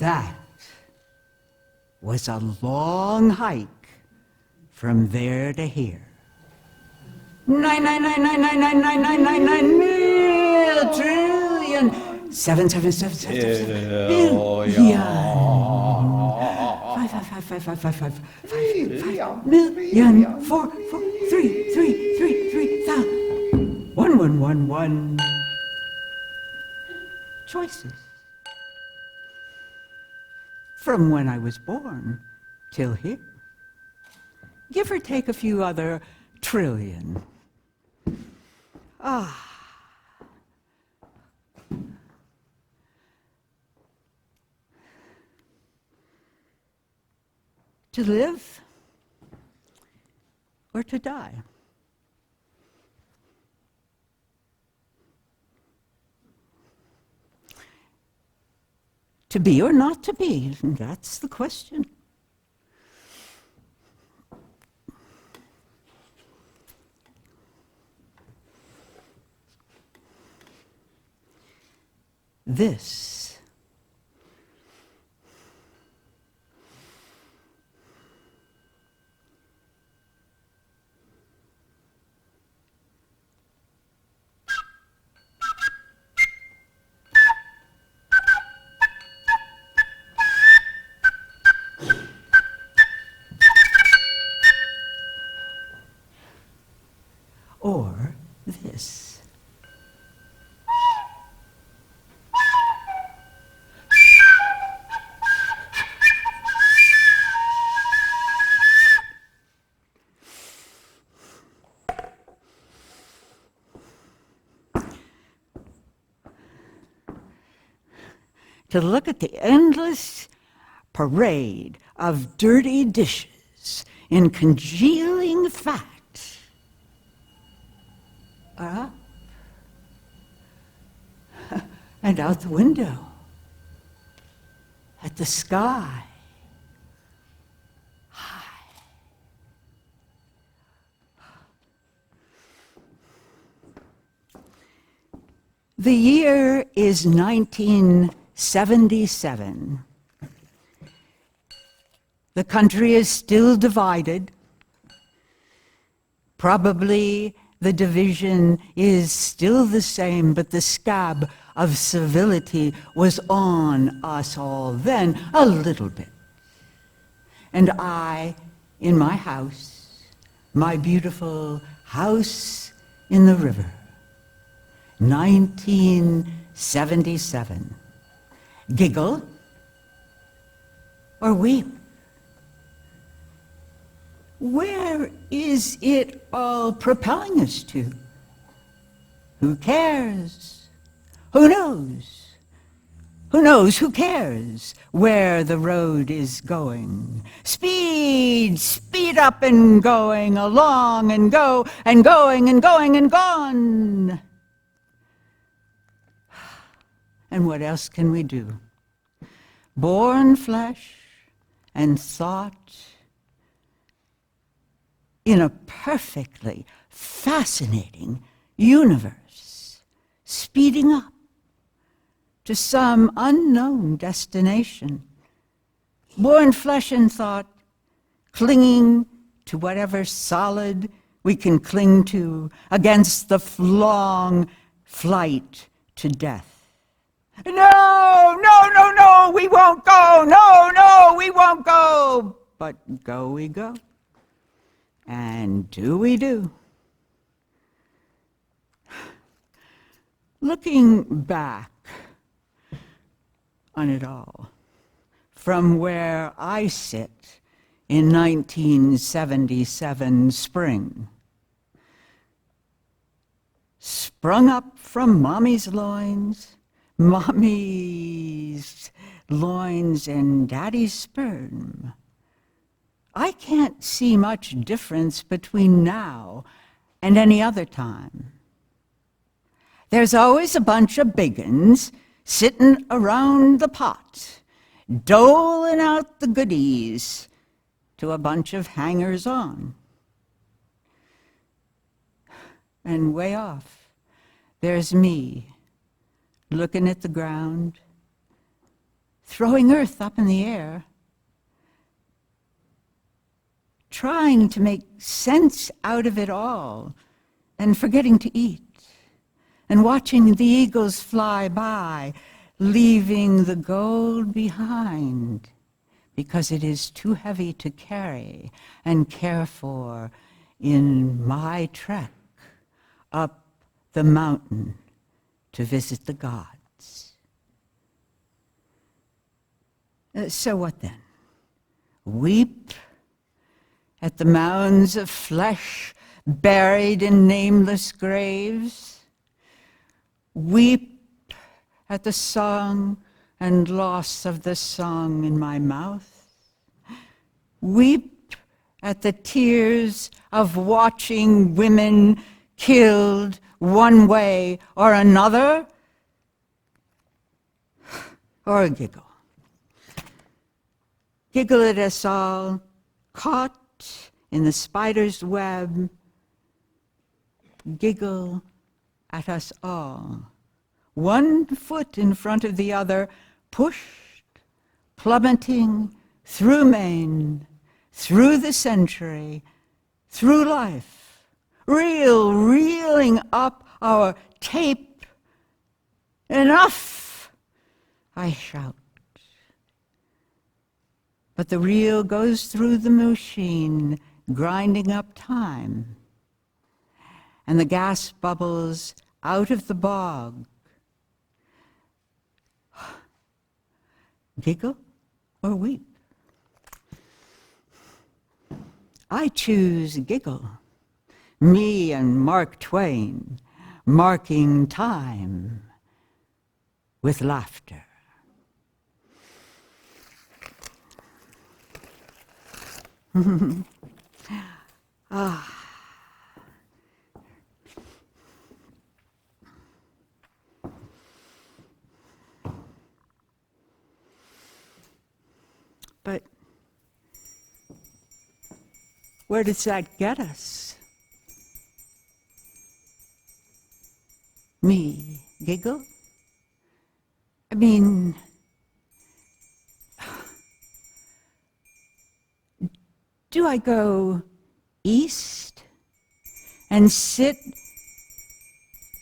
That was a long hike from there to here. 9 trillion. 7 billion. 5 million. 4 3 thousand. 1 choices. From when I was born till here. Give or take a few other trillion. To live or to die? To be or not to be, that's the question. This or this. To look at the endless parade of dirty dishes in congealing fat. Up and out the window at the sky. High. The year is 1977. The country is still divided. Probably the division is still the same, but the scab of civility was on us all then, a little bit. And I, in my house, my beautiful house in the river, 1977. Giggle or weep? Where is it all propelling us to? Who cares? Who knows? Who knows? Who cares where the road is going? Speed, speed up and going along and go and going and going and gone. And what else can we do? Born flesh and thought in a perfectly fascinating universe, speeding up to some unknown destination. Born flesh and thought, clinging to whatever solid we can cling to against the long flight to death. No, no, no, no, we won't go. No, no, we won't go. But go we go. And do we do. Looking back on it all, from where I sit in 1977 spring, sprung up from Mommy's loins and Daddy's sperm, I can't see much difference between now and any other time. There's always a bunch of big uns sitting around the pot, doling out the goodies to a bunch of hangers-on. And way off, there's me, looking at the ground, throwing earth up in the air, trying to make sense out of it all, and forgetting to eat, and watching the eagles fly by, leaving the gold behind, because it is too heavy to carry and care for in my trek up the mountain to visit the gods. So what then? Weep at the mounds of flesh buried in nameless graves? Weep at the song and loss of the song in my mouth? Weep at the tears of watching women killed one way or another? Or giggle? Giggle at us all, caught in the spider's web. Giggle at us all, one foot in front of the other, pushed, plummeting through Maine, through the century, through life, reeling up our tape. Enough, I shout. But the reel goes through the machine, grinding up time, and the gas bubbles out of the bog. Giggle or weep? I choose giggle, me and Mark Twain, marking time with laughter. But where does that get us? Me giggle? I mean, do I go east and sit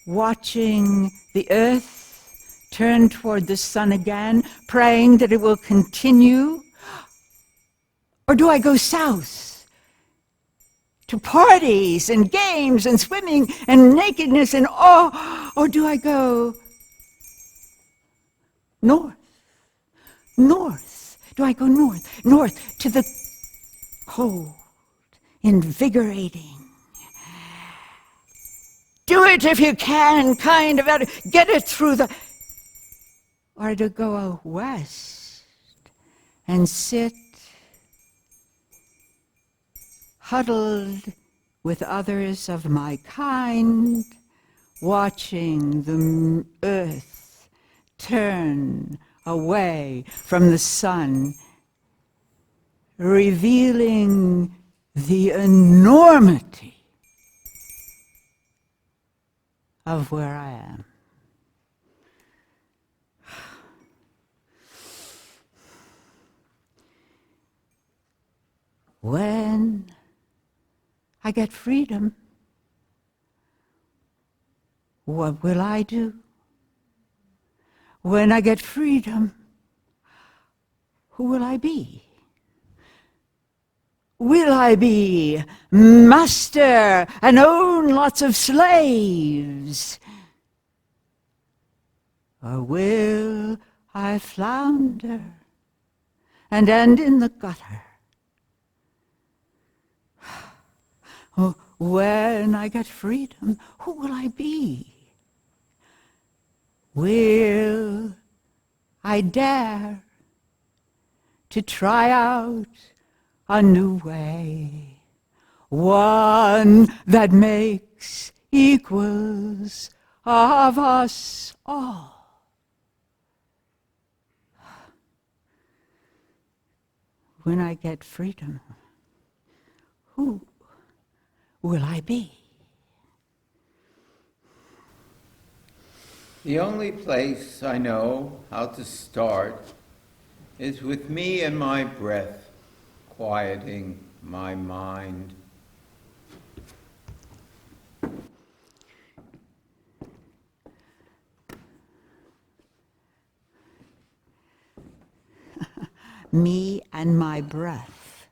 watching the earth turn toward the sun again, praying that it will continue? Or do I go south to parties and games and swimming and nakedness and or do I go north? North. Do I go north? North to the cold, invigorating. Do it if you can, kind of get it through the... Or to go west and sit huddled with others of my kind, watching the earth turn away from the sun, revealing the enormity of where I am. When I get freedom, what will I do? When I get freedom, who will I be? Will I be master and own lots of slaves? Or will I flounder and end in the gutter? Oh, when I get freedom, who will I be? Will I dare to try out a new way, one that makes equals of us all? When I get freedom, who will I be? The only place I know how to start is with me and my breath, quieting my mind. Me and my breath,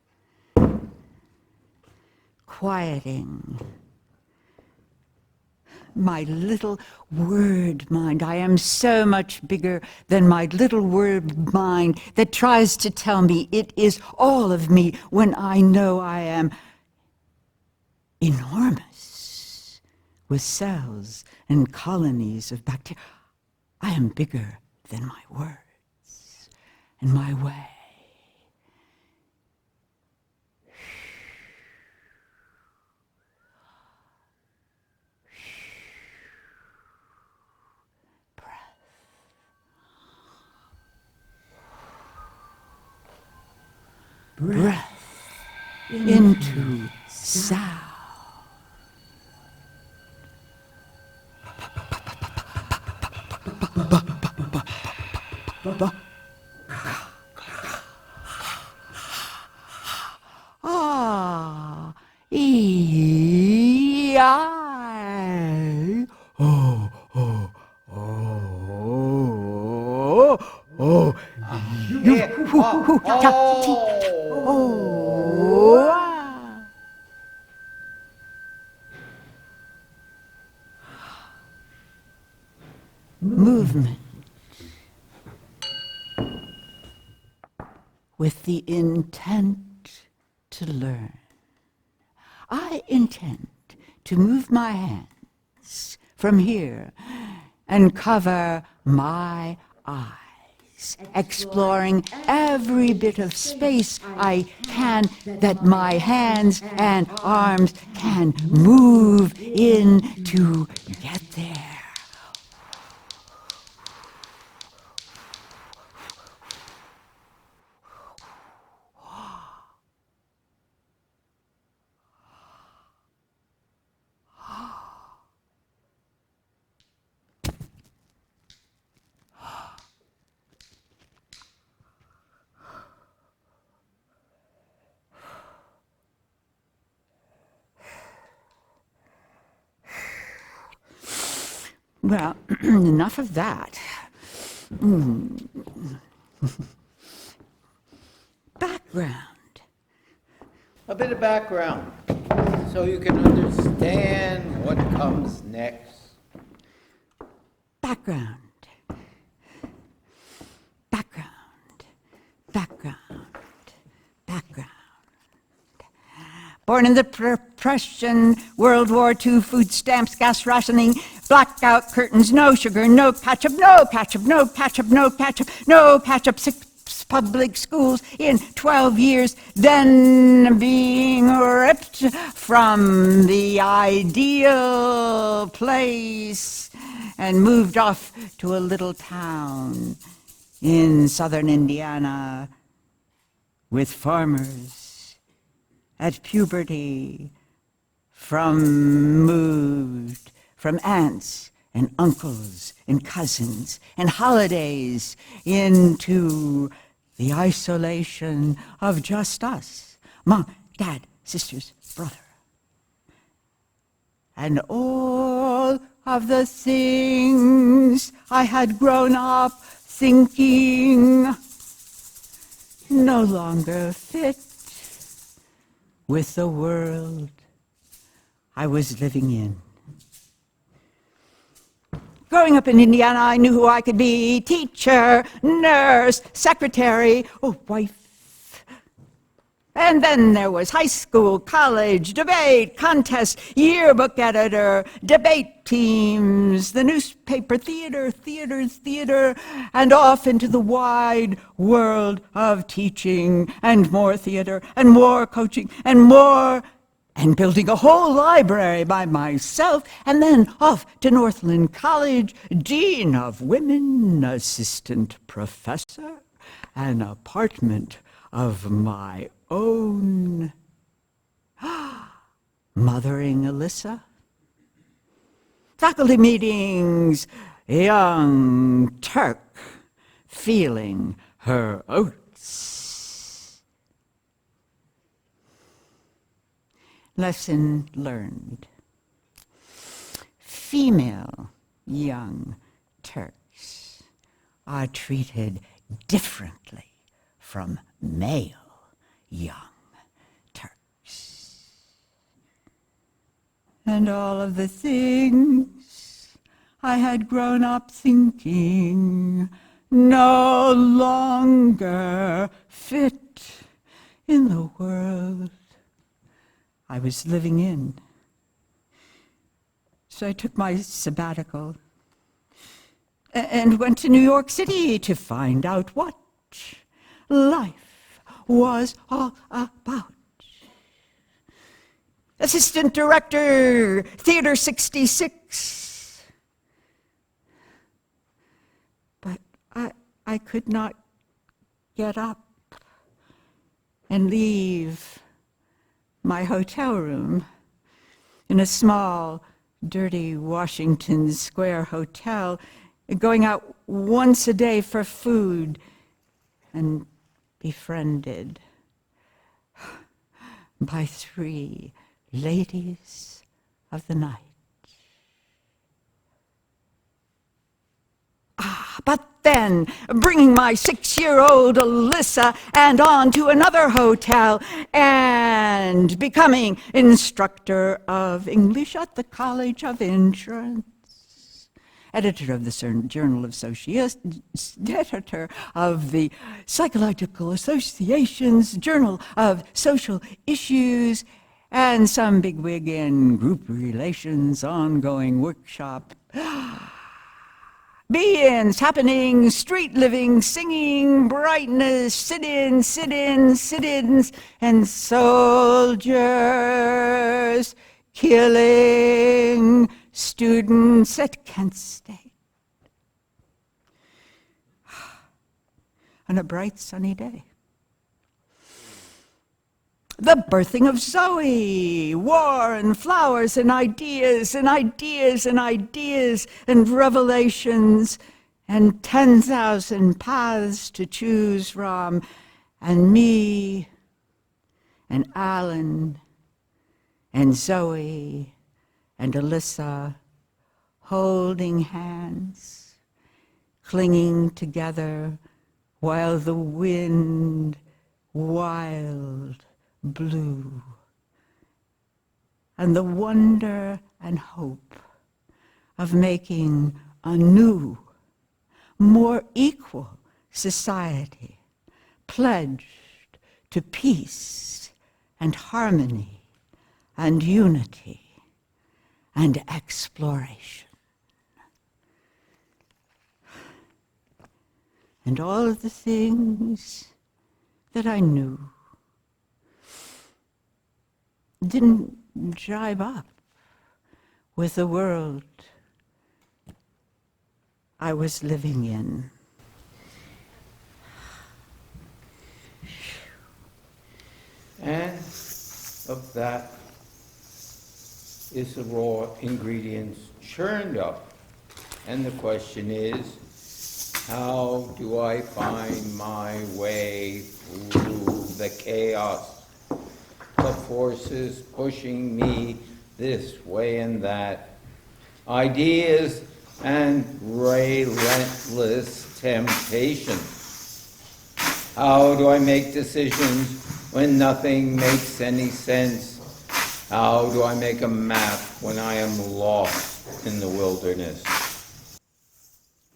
quieting my little word mind. I am so much bigger than my little word mind that tries to tell me it is all of me when I know I am enormous with cells and colonies of bacteria. I am bigger than my words and my way. Breath into sound. Ah, E, I. Oh, oh, oh, oh. Movement with the intent to learn. I intend to move my hands from here and cover my eyes, exploring every bit of space I can that my hands and arms can move in to get there. Well, enough of that. Background. A bit of background, so you can understand what comes next. Background. Background. Background. Background. Born in the Depression, World War II, food stamps, gas rationing, blackout curtains, no sugar, no ketchup, no ketchup, no ketchup, no ketchup, no ketchup, 6 public schools in 12 years, then being ripped from the ideal place and moved off to a little town in southern Indiana with farmers. At puberty, moved from aunts and uncles and cousins and holidays into the isolation of just us, mom, dad, sisters, brother. And all of the things I had grown up thinking no longer fit with the world I was living in. Growing up in Indiana, I knew who I could be: teacher, nurse, secretary, wife. And then there was high school, college, debate, contest, yearbook editor, debate teams, the newspaper, theater, and off into the wide world of teaching, and more theater, and more coaching, and more, and building a whole library by myself, and then off to Northland College, dean of women, assistant professor, an apartment of my own, mothering Alyssa. Faculty meetings, young Turk, feeling her oats. Lesson learned. Female young Turks are treated differently from male young Turks. And all of the things I had grown up thinking no longer fit in the world I was living in. So I took my sabbatical and went to New York City to find out what life was all about. Assistant director, Theater 66. But I could not get up and leave my hotel room in a small, dirty Washington Square hotel, going out once a day for food, and befriended by 3 ladies of the night. But then, bringing my 6-year-old Alyssa and on to another hotel and becoming instructor of English at the College of Insurance, editor of the Journal of editor of the Psychological Association's Journal of Social Issues, and some bigwig in group relations ongoing workshop. Be-ins, happenings, street living, singing, brightness, sit-ins, sit-ins, sit-ins, and soldiers killing students at Kent State. On a bright, sunny day. The birthing of Zoe, war and flowers and ideas and ideas and ideas and revelations and 10,000 paths to choose from, and me and Alan and Zoe and Alyssa holding hands, clinging together while the wind wild blue, and the wonder and hope of making a new, more equal society pledged to peace and harmony and unity and exploration. And all of the things that I knew didn't jibe up with the world I was living in. And of that is the raw ingredients churned up. And the question is, how do I find my way through the chaos? The forces pushing me this way and that. Ideas and relentless temptation. How do I make decisions when nothing makes any sense? How do I make a map when I am lost in the wilderness?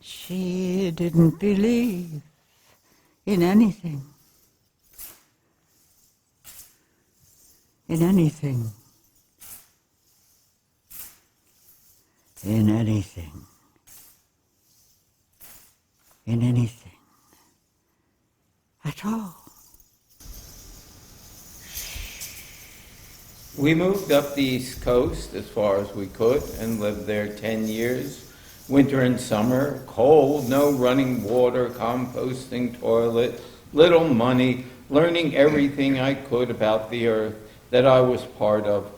She didn't believe in anything. In anything. In anything. In anything. At all. We moved up the East Coast as far as we could and lived there 10 years. Winter and summer, cold, no running water, composting toilet, little money, learning everything I could about the earth that I was part of.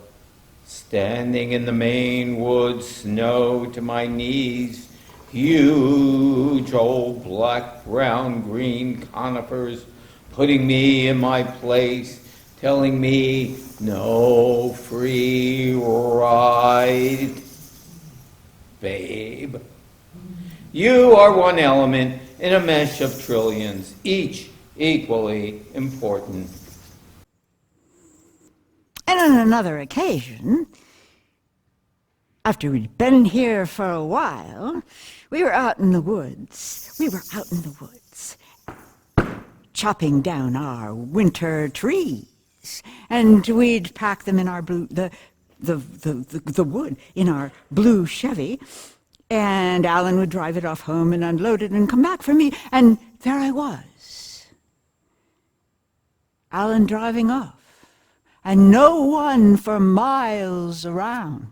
Standing in the Maine woods, snow to my knees, huge old black, brown, green conifers, putting me in my place, telling me no free ride. Babe, you are one element in a mesh of trillions, each equally important. And on another occasion, after we'd been here for a while, we were out in the woods. Chopping down our winter trees, and we'd pack them in our the wood in our blue Chevy, and Alan would drive it off home and unload it and come back for me, and there I was, Alan driving off, and no one for miles around.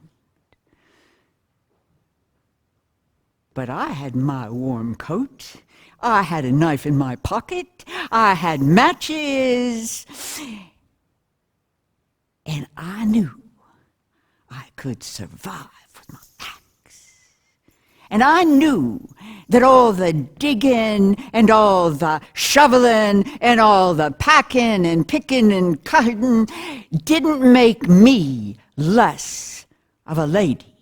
But I had my warm coat, I had a knife in my pocket, I had matches, and I knew I could survive with my axe. And I knew that all the digging and all the shoveling and all the packing and picking and cutting didn't make me less of a lady.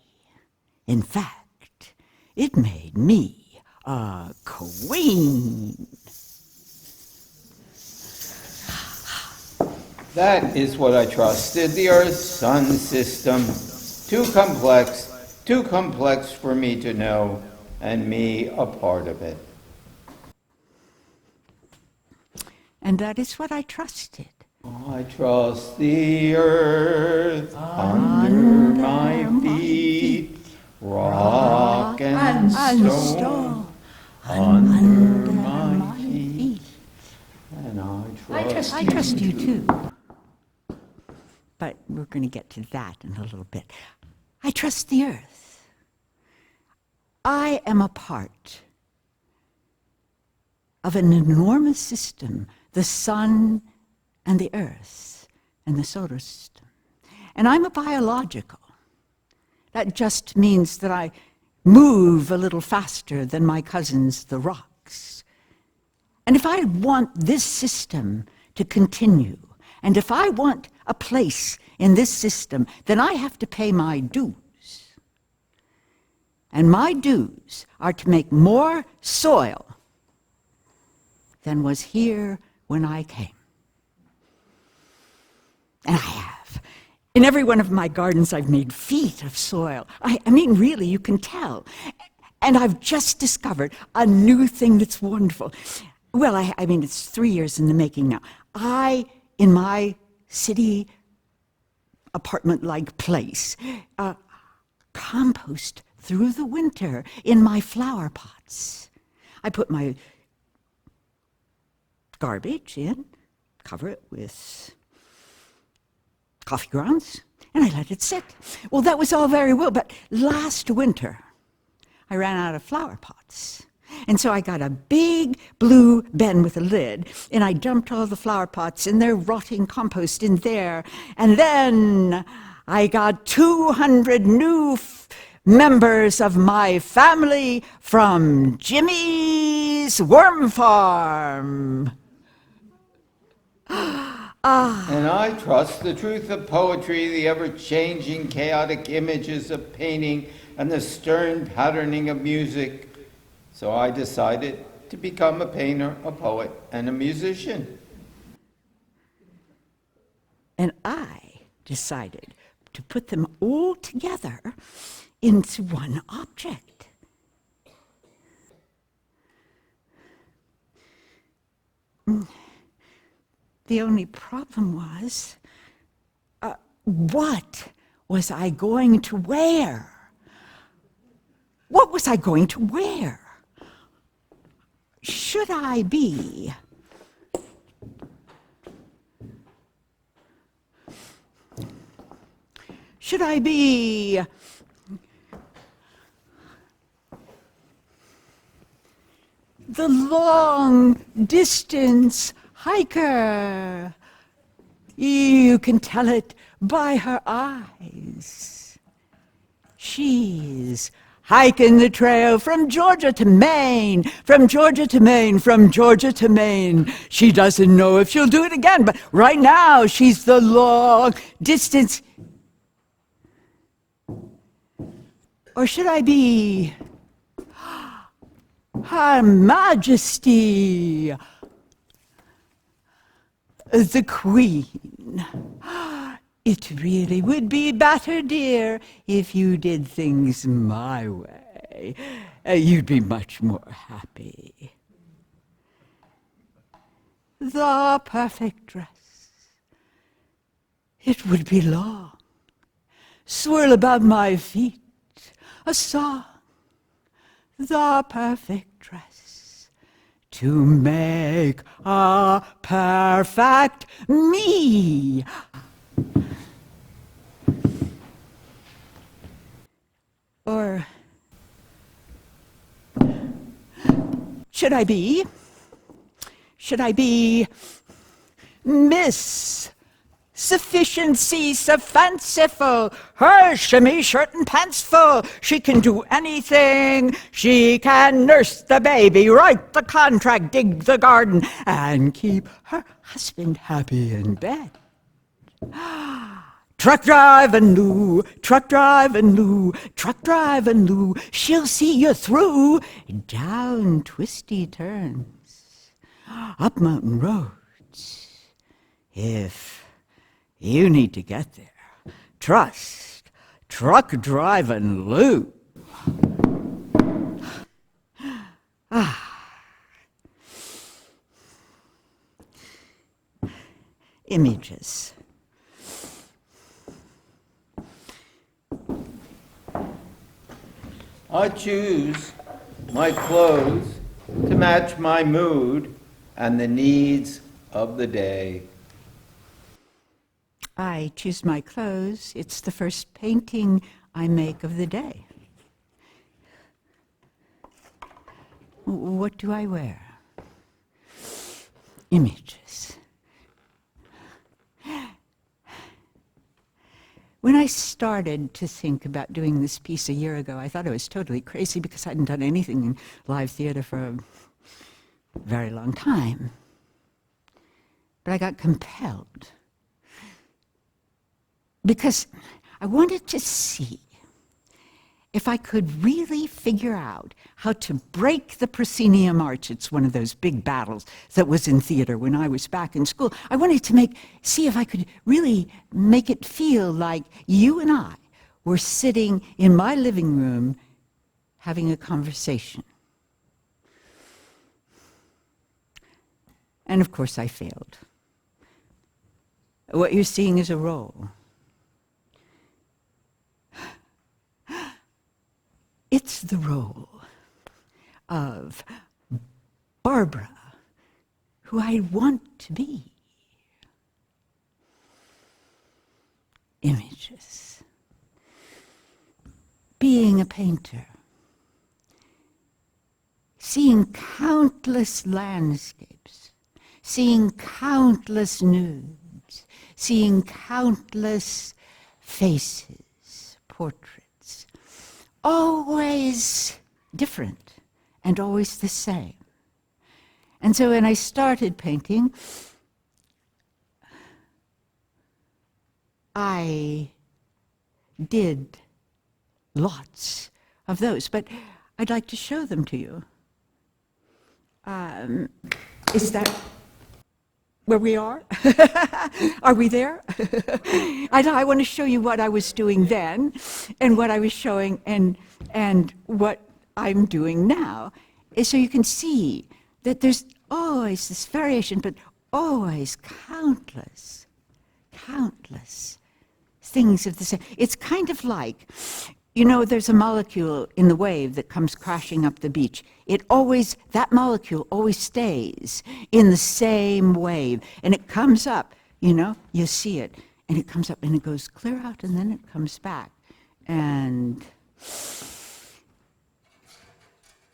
In fact, it made me a queen. That is what I trusted, the Earth-Sun system. Too complex for me to know, and me a part of it. And that is what I trusted. I trust the earth under my feet, rock and stone under my feet. And I trust you too. But we're going to get to that in a little bit. I trust the earth. I am a part of an enormous system, the sun and the earth and the solar system. And I'm a biological. That just means that I move a little faster than my cousins, the rocks. And if I want this system to continue, and if I want a place in this system, then I have to pay my dues. And my dues are to make more soil than was here when I came. And I have. In every one of my gardens, I've made feet of soil. I mean, really, you can tell. And I've just discovered a new thing that's wonderful. Well, I mean, it's 3 years in the making now. In my city apartment-like place, compost through the winter in my flower pots. I put my garbage in, cover it with coffee grounds, and I let it sit. Well, that was all very well, but last winter, I ran out of flower pots. And so I got a big blue bin with a lid, and I dumped all the flower pots in their rotting compost in there. And then I got 200 new members of my family from Jimmy's Worm Farm. And I trust the truth of poetry, the ever-changing, chaotic images of painting, and the stern patterning of music. So I decided to become a painter, a poet, and a musician. And I decided to put them all together into one object. The only problem was, what was I going to wear? What was I going to wear? Should I be the long-distance hiker? You can tell it by her eyes. She's hiking the trail from Georgia to Maine, from Georgia to Maine, from Georgia to Maine. She doesn't know if she'll do it again, but right now she's the long distance. Or should I be Her Majesty, the Queen? It really would be better, dear, if you did things my way. You'd be much more happy. The perfect dress. It would be long. Swirl above my feet. A song. The perfect dress. To make a perfect me. Or should I be Miss Sufficiency, so fanciful, her shimmy shirt and pants full. She can do anything. She can nurse the baby, write the contract, dig the garden, and keep her husband happy in bed. Truck driving Lou, truck driving Lou, truck driving Lou, she'll see you through. Down twisty turns, up mountain roads. If you need to get there, trust truck driving Lou. Images. I choose my clothes to match my mood and the needs of the day. I choose my clothes. It's the first painting I make of the day. What do I wear? Images. When I started to think about doing this piece a year ago, I thought I was totally crazy because I hadn't done anything in live theater for a very long time. But I got compelled because I wanted to see if I could really figure out how to break the proscenium arch. It's one of those big battles that was in theater when I was back in school. I wanted to see if I could really make it feel like you and I were sitting in my living room having a conversation. And of course I failed. What you're seeing is a role. It's the role of Barbara, who I want to be. Images. Being a painter. Seeing countless landscapes. Seeing countless nudes. Seeing countless faces, portraits. Always different and always the same. And so when I started painting, I did lots of those, but I'd like to show them to you. Is that where we are? Are we there? I want to show you what I was doing then and what I was showing and what I'm doing now, so you can see that there's always this variation, but always countless things of the same. It's kind of like, you know, there's a molecule in the wave that comes crashing up the beach. That molecule always stays in the same wave. And it comes up, you know, you see it. And it comes up and it goes clear out and then it comes back. And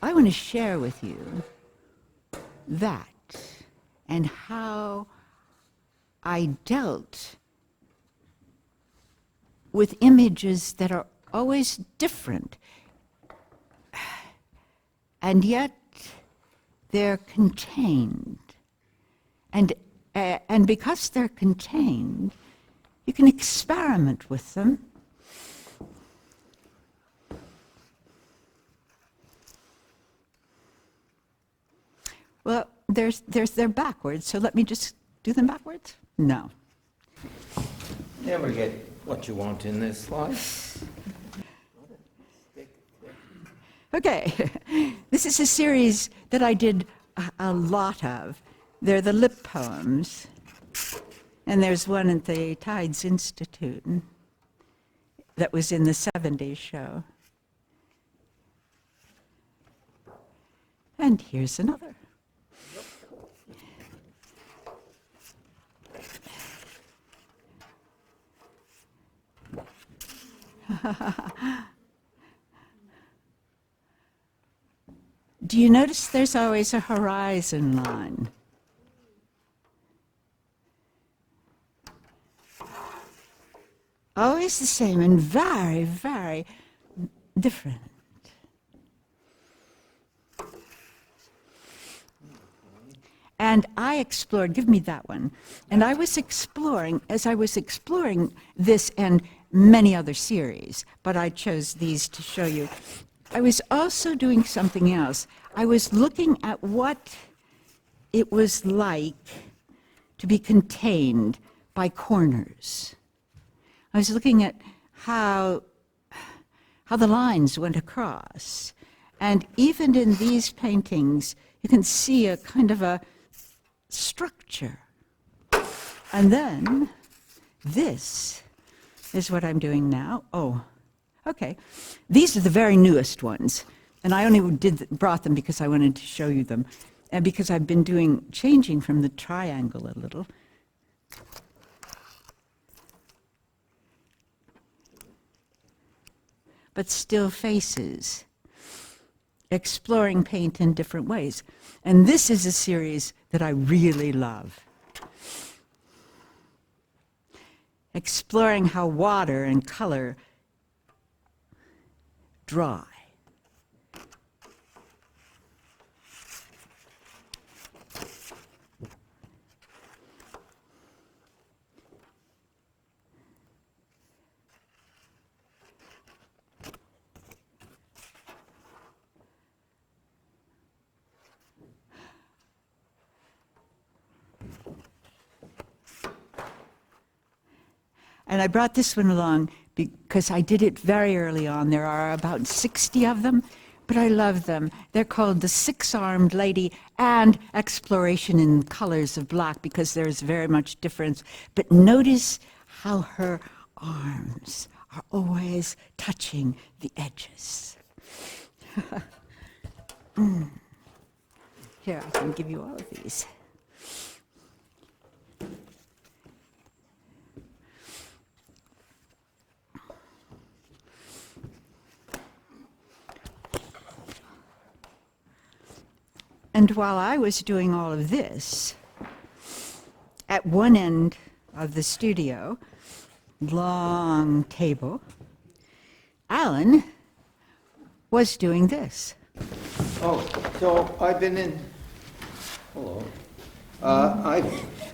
I want to share with you that and how I dealt with images that are always different and yet they're contained. And because they're contained, you can experiment with them. Well, they're backwards, so let me just do them backwards? No. Never get what you want in this life. Okay, this is a series that I did a lot of. They're the lip poems, and there's one at the Tides Institute that was in the 70s show. And here's another. Do you notice there's always a horizon line? Always the same and very, very different. And I explored, give me that one. And I was exploring, as I was exploring this and many other series, but I chose these to show you. I was also doing something else. I was looking at what it was like to be contained by corners. I was looking at how the lines went across. And even in these paintings, you can see a kind of a structure. And then this is what I'm doing now. Oh, okay. These are the very newest ones. And I only brought them because I wanted to show you them. And because I've been changing from the triangle a little. But still faces, exploring paint in different ways. And this is a series that I really love. Exploring how water and color dry. And I brought this one along because I did it very early on. There are about 60 of them, but I love them. They're called The Six-Armed Lady and Exploration in Colors of Black because there's very much difference. But notice how her arms are always touching the edges. Here, I can give you all of these. And while I was doing all of this, at one end of the studio, long table, Alan was doing this. Oh, so I've been hello. I've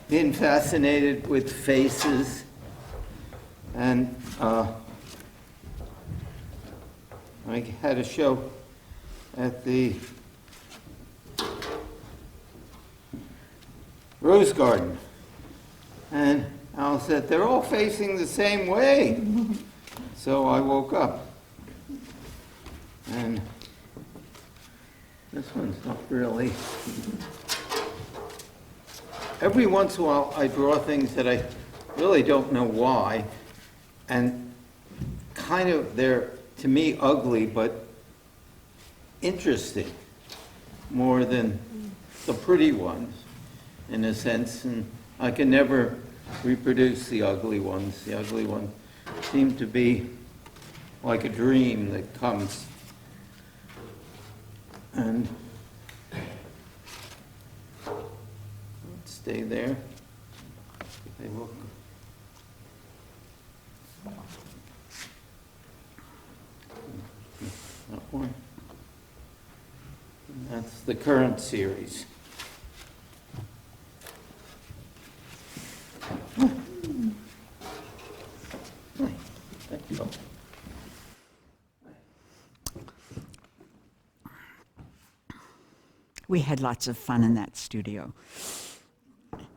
been fascinated with faces, and I had a show at the Rose Garden, and Al said, they're all facing the same way. So I woke up, and this one's not really. Every once in a while I draw things that I really don't know why, and kind of they're, to me, ugly, but interesting, more than the pretty ones. In a sense, and I can never reproduce the ugly ones. The ugly ones seem to be like a dream that comes. And let's stay there. They look. That one. That's the current series. Thank you. We had lots of fun in that studio.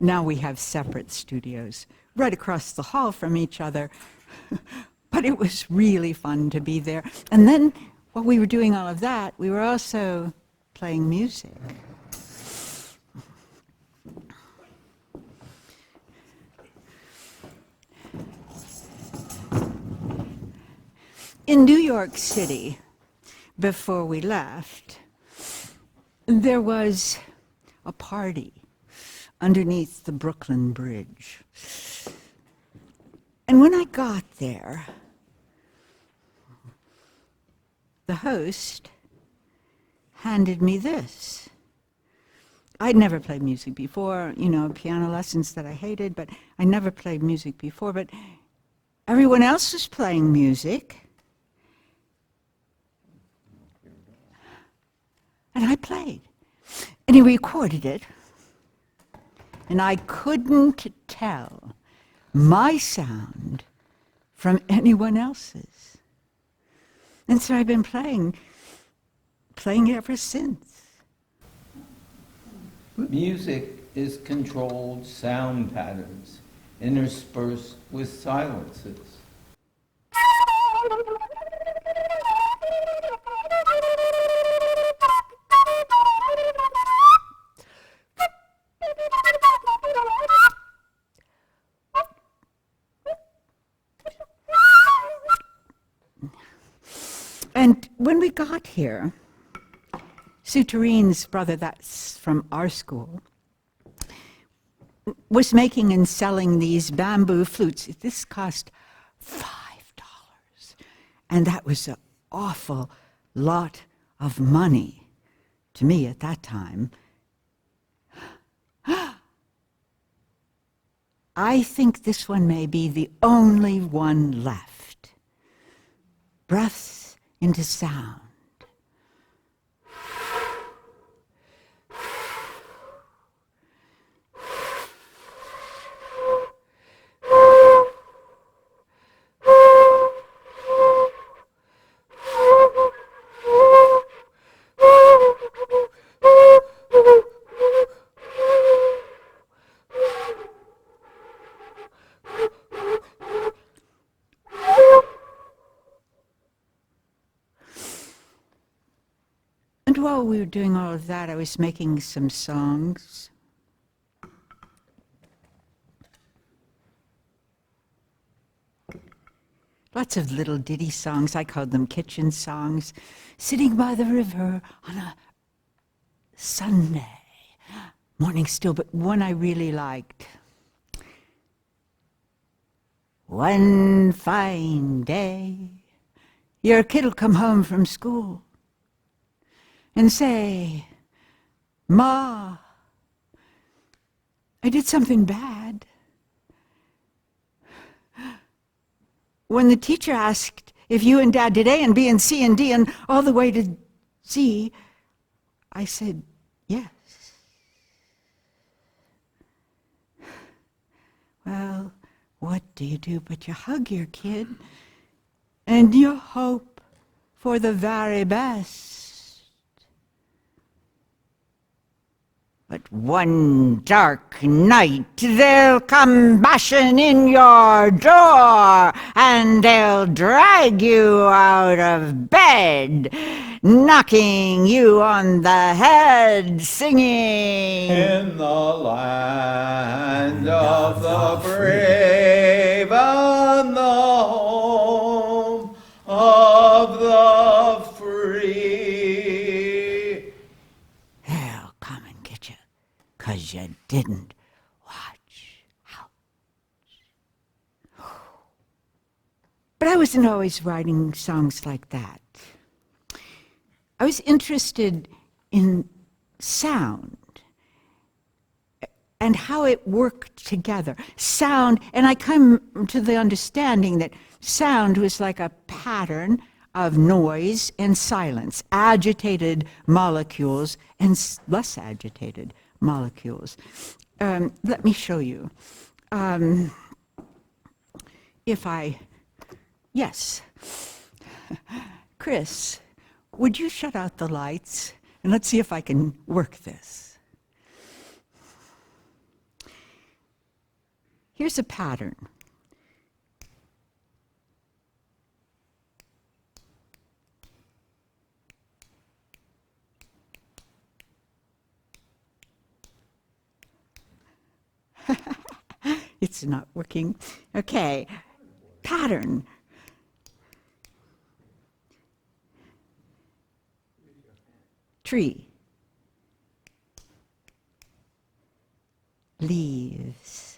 Now we have separate studios right across the hall from each other. But it was really fun to be there. And then while we were doing all of that, we were also playing music. In New York City, before we left, there was a party underneath the Brooklyn Bridge. And when I got there, the host handed me this. I'd never played music before, you know, piano lessons that I hated, but I never played music before. But everyone else was playing music. And I played. And he recorded it. And I couldn't tell my sound from anyone else's. And so I've been playing ever since. Music is controlled sound patterns interspersed with silences. And when we got here, Suterine's brother, that's from our school, was making and selling these bamboo flutes. This cost $5. And that was an awful lot of money to me at that time. I think this one may be the only one left. Breaths into sound. And while we were doing all of that, I was making some songs. Lots of little ditty songs. I called them kitchen songs. Sitting by the river on a Sunday. Morning still, but one I really liked. One fine day, your kid'll come home from school and say, "Ma, I did something bad." When the teacher asked if you and Dad did A and B and C and D and all the way to Z, I said, yes. Well, what do you do but you hug your kid and you hope for the very best. But one dark night they'll come bashing in your door and they'll drag you out of bed, knocking you on the head, singing, "In the land of the brave and the home of the free." They'll come and get you 'cause you didn't watch out. But I wasn't always writing songs like that. I was interested in sound and how it worked together. Sound, and I come to the understanding that sound was like a pattern of noise and silence, agitated molecules and less agitated molecules. Let me show you. Yes. Chris, would you shut out the lights? And let's see if I can work this. Here's a pattern. It's not working. Okay, pattern. Tree. Leaves.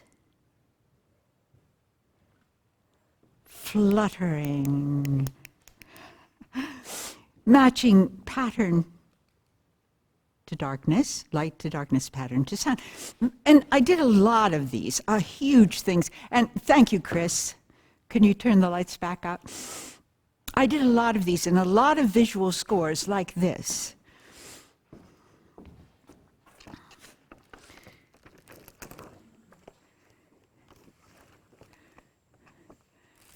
Fluttering. Matching pattern to darkness, light to darkness, pattern to sound. And I did a lot of these, huge things. And thank you, Chris. Can you turn the lights back up? I did a lot of these and a lot of visual scores like this.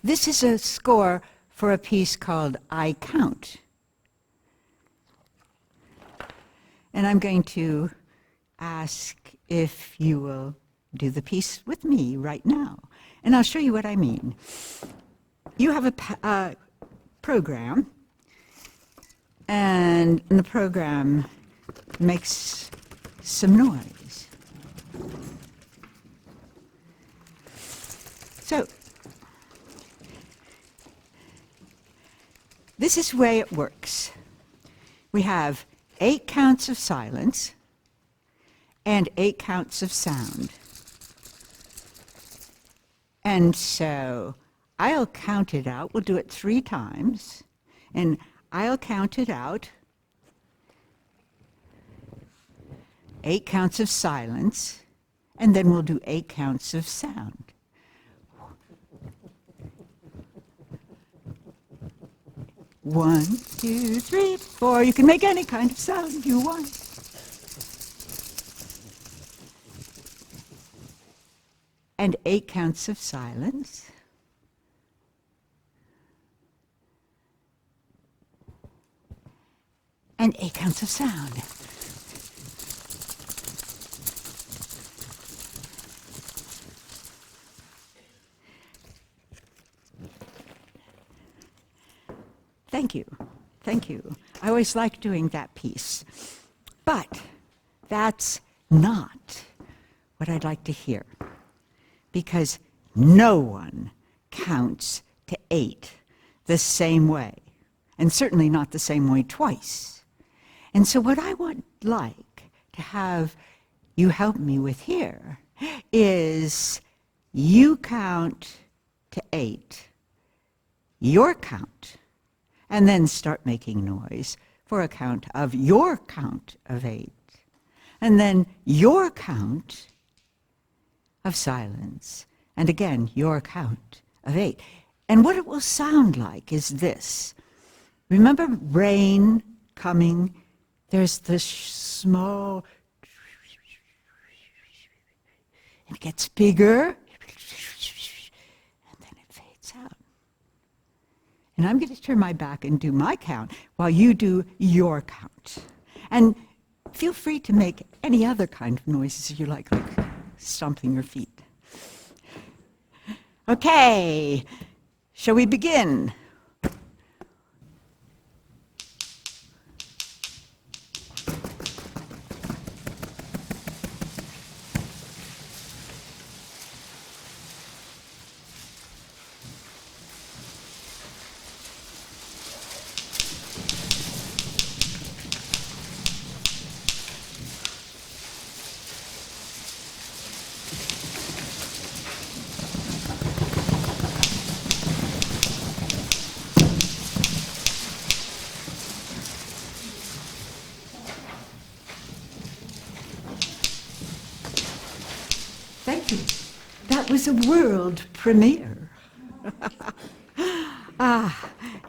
This is a score for a piece called I Count. And I'm going to ask if you will do the piece with me right now. And I'll show you what I mean. You have a program, and the program makes some noise. So, this is the way it works. We have 8 counts of silence and 8 counts of sound. And so I'll count it out. We'll do it 3 times. And I'll count it out. 8 counts of silence. And then we'll do 8 counts of sound. 1, 2, 3, 4. You can make any kind of sound you want. And 8 counts of silence. And 8 counts of sound. Thank you. Thank you. I always like doing that piece. But that's not what I'd like to hear. Because no one counts to 8 the same way. And certainly not the same way twice. And so what I would like to have you help me with here is you count to 8, your count, and then start making noise for a count of your count of 8. And then your count of silence. And again, your count of 8. And what it will sound like is this. Remember rain coming? There's this small, and it gets bigger, and then it fades out. And I'm going to turn my back and do my count while you do your count. And feel free to make any other kind of noises you like stomping your feet. Okay, shall we begin? Thank you. That was a world premiere.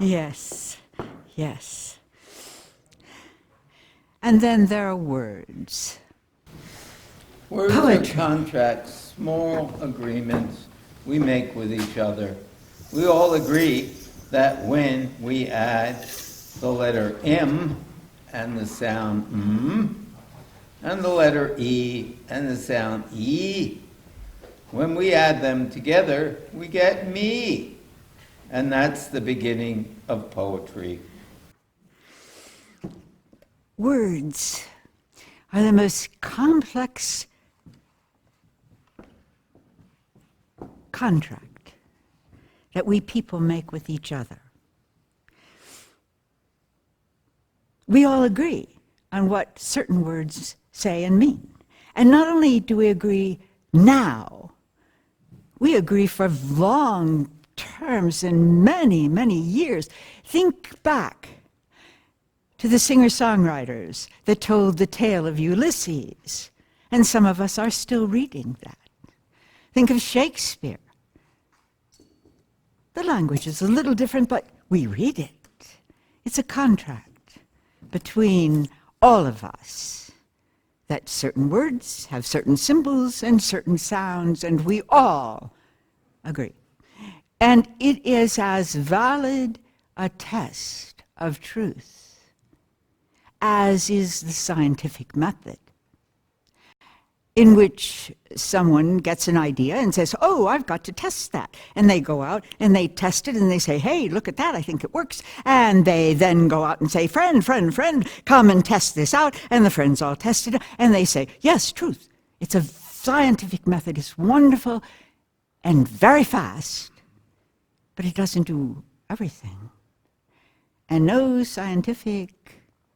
Yes. Yes. And then there are words. Words Poetry. are contracts, small agreements we make with each other. We all agree that when we add the letter M and the sound M, and the letter E and the sound E, when we add them together, we get me. And that's the beginning of poetry. Words are the most complex contract that we people make with each other. We all agree on what certain words say and mean. And not only do we agree now, we agree for long terms and many, many years. Think back to the singer-songwriters that told the tale of Ulysses, and some of us are still reading that. Think of Shakespeare. The language is a little different, but we read it. It's a contract between all of us that certain words have certain symbols and certain sounds, and we all agree. And it is as valid a test of truth as is the scientific method, in which someone gets an idea and says, oh, I've got to test that. And they go out and they test it and they say, hey, look at that, I think it works. And they then go out and say, friend, come and test this out. And the friends all test it and they say, yes, truth. It's a scientific method, it's wonderful and very fast, but it doesn't do everything. And no scientific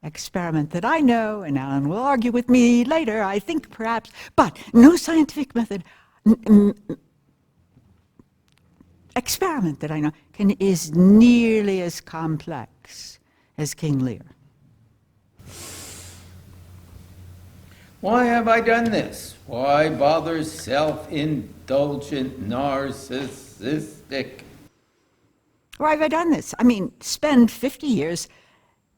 experiment that I know, and Alan will argue with me later, I think perhaps, but no scientific method, experiment that I know is nearly as complex as King Lear. Why have I done this? Why bother self-indulgent, narcissistic? Why have I done this? I mean, spend 50 years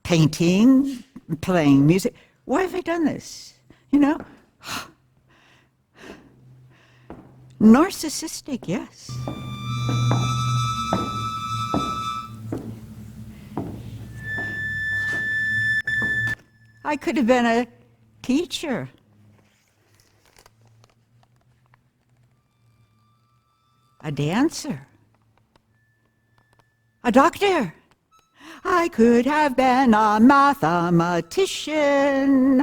painting, playing music. Why have I done this? You know? Narcissistic, yes. I could have been a teacher. A dancer. A doctor. I could have been a mathematician.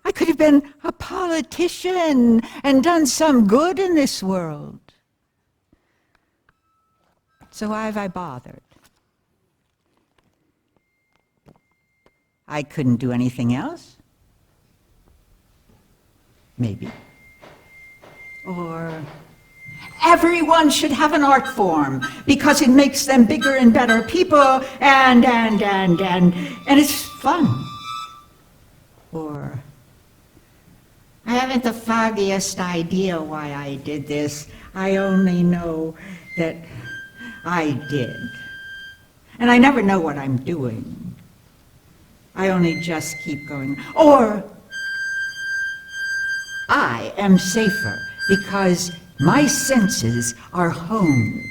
I could have been a politician and done some good in this world. So why have I bothered? I couldn't do anything else. Maybe. Or everyone should have an art form because it makes them bigger and better people and it's fun. Or I haven't the foggiest idea why I did this. I only know that I did. And I never know what I'm doing. I only just keep going. Or I am safer because my senses are honed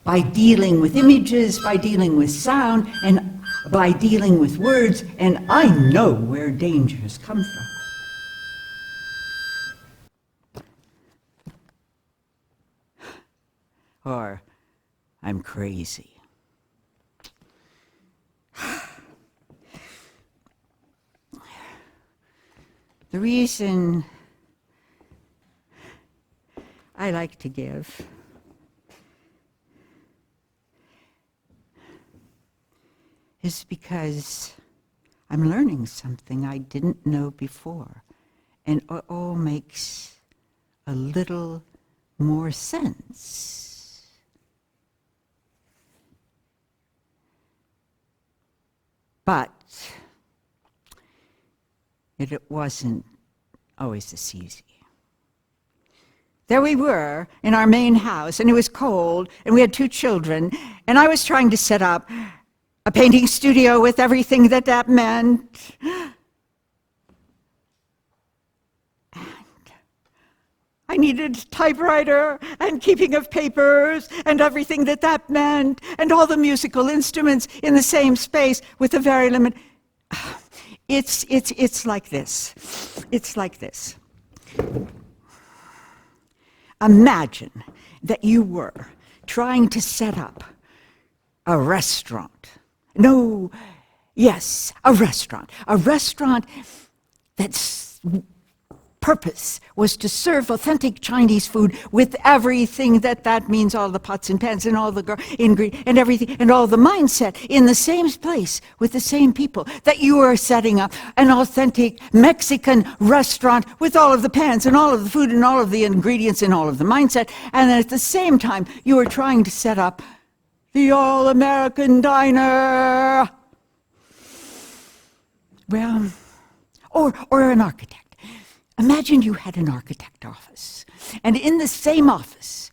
by dealing with images, by dealing with sound, and by dealing with words, and I know where dangers come from. Or I'm crazy. The reason I like to give is because I'm learning something I didn't know before, and it all makes a little more sense. But it wasn't always this easy. There we were in our Maine house, and it was cold, and we had 2 children, and I was trying to set up a painting studio with everything that that meant. I needed a typewriter and keeping of papers and everything that that meant, and all the musical instruments in the same space with a very limited. It's like this. It's like this. Imagine that you were trying to set up a restaurant. No, yes, a restaurant. A restaurant that's purpose was to serve authentic Chinese food with everything that that means, all the pots and pans and all the ingredients and everything and all the mindset in the same place with the same people, that you are setting up an authentic Mexican restaurant with all of the pans and all of the food and all of the ingredients and all of the mindset, and at the same time you are trying to set up the all-American diner. Well, or an architect. Imagine you had an architect office, and in the same office,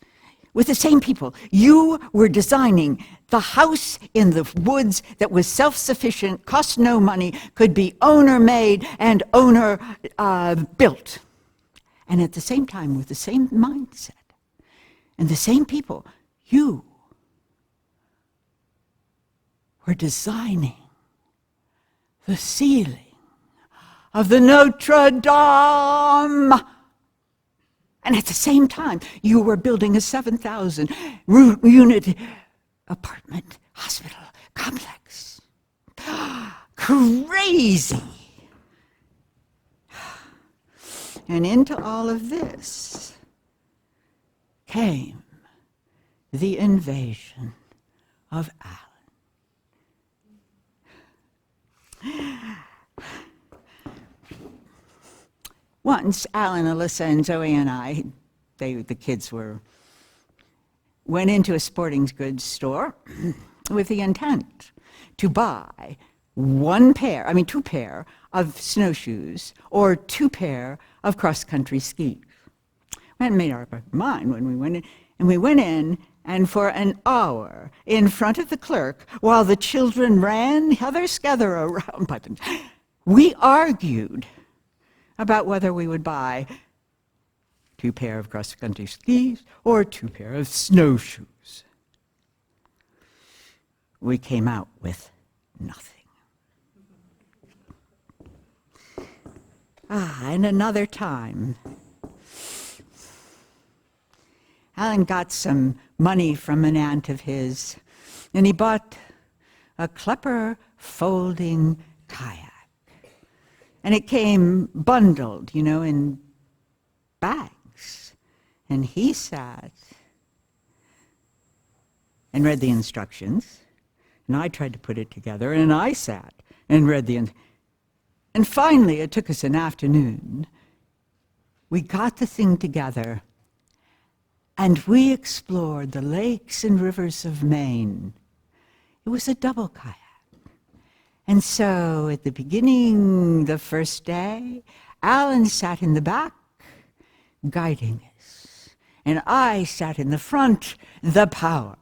with the same people, you were designing the house in the woods that was self-sufficient, cost no money, could be owner-made and owner-built. And at the same time, with the same mindset and the same people, you were designing the ceiling of the Notre Dame. And at the same time, you were building a 7,000-unit apartment hospital complex. Crazy. And into all of this came the invasion of Alan. Once, Alan, Alyssa, and Zoe and I, the kids went into a sporting goods store with the intent to buy two pair of snowshoes or 2 pair of cross-country skis. We hadn't made up our mind when we went in, and we went in, and for an hour in front of the clerk, while the children ran hither-skither around by them, we argued about whether we would buy 2 pair of cross-country skis or 2 pair of snowshoes. We came out with nothing. And another time, Alan got some money from an aunt of his, and he bought a Klepper folding kayak. And it came bundled, in bags. And he sat and read the instructions. And I tried to put it together, and I sat and read and finally, it took us an afternoon. We got the thing together, and we explored the lakes and rivers of Maine. It was a double kayak. And so at the beginning, the first day, Alan sat in the back, guiding us. And I sat in the front, the power.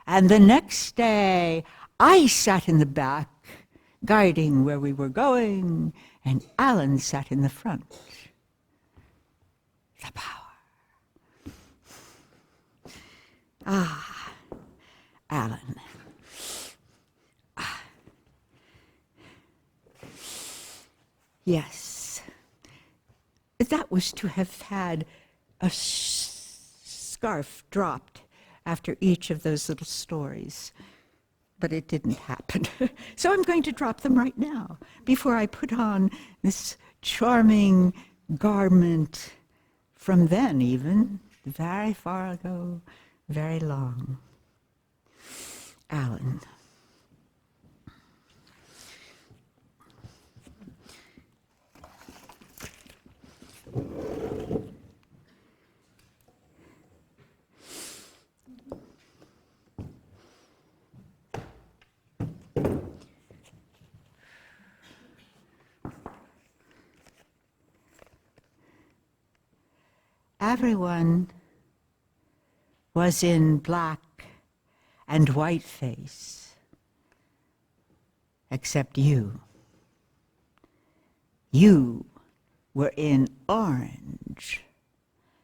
And the next day, I sat in the back, guiding where we were going, and Alan sat in the front, the power. Alan. Yes, that was to have had a scarf dropped after each of those little stories, but it didn't happen. So I'm going to drop them right now, before I put on this charming garment from then even, very far ago, very long. Alan. Everyone was in black and white face, except you. You were in orange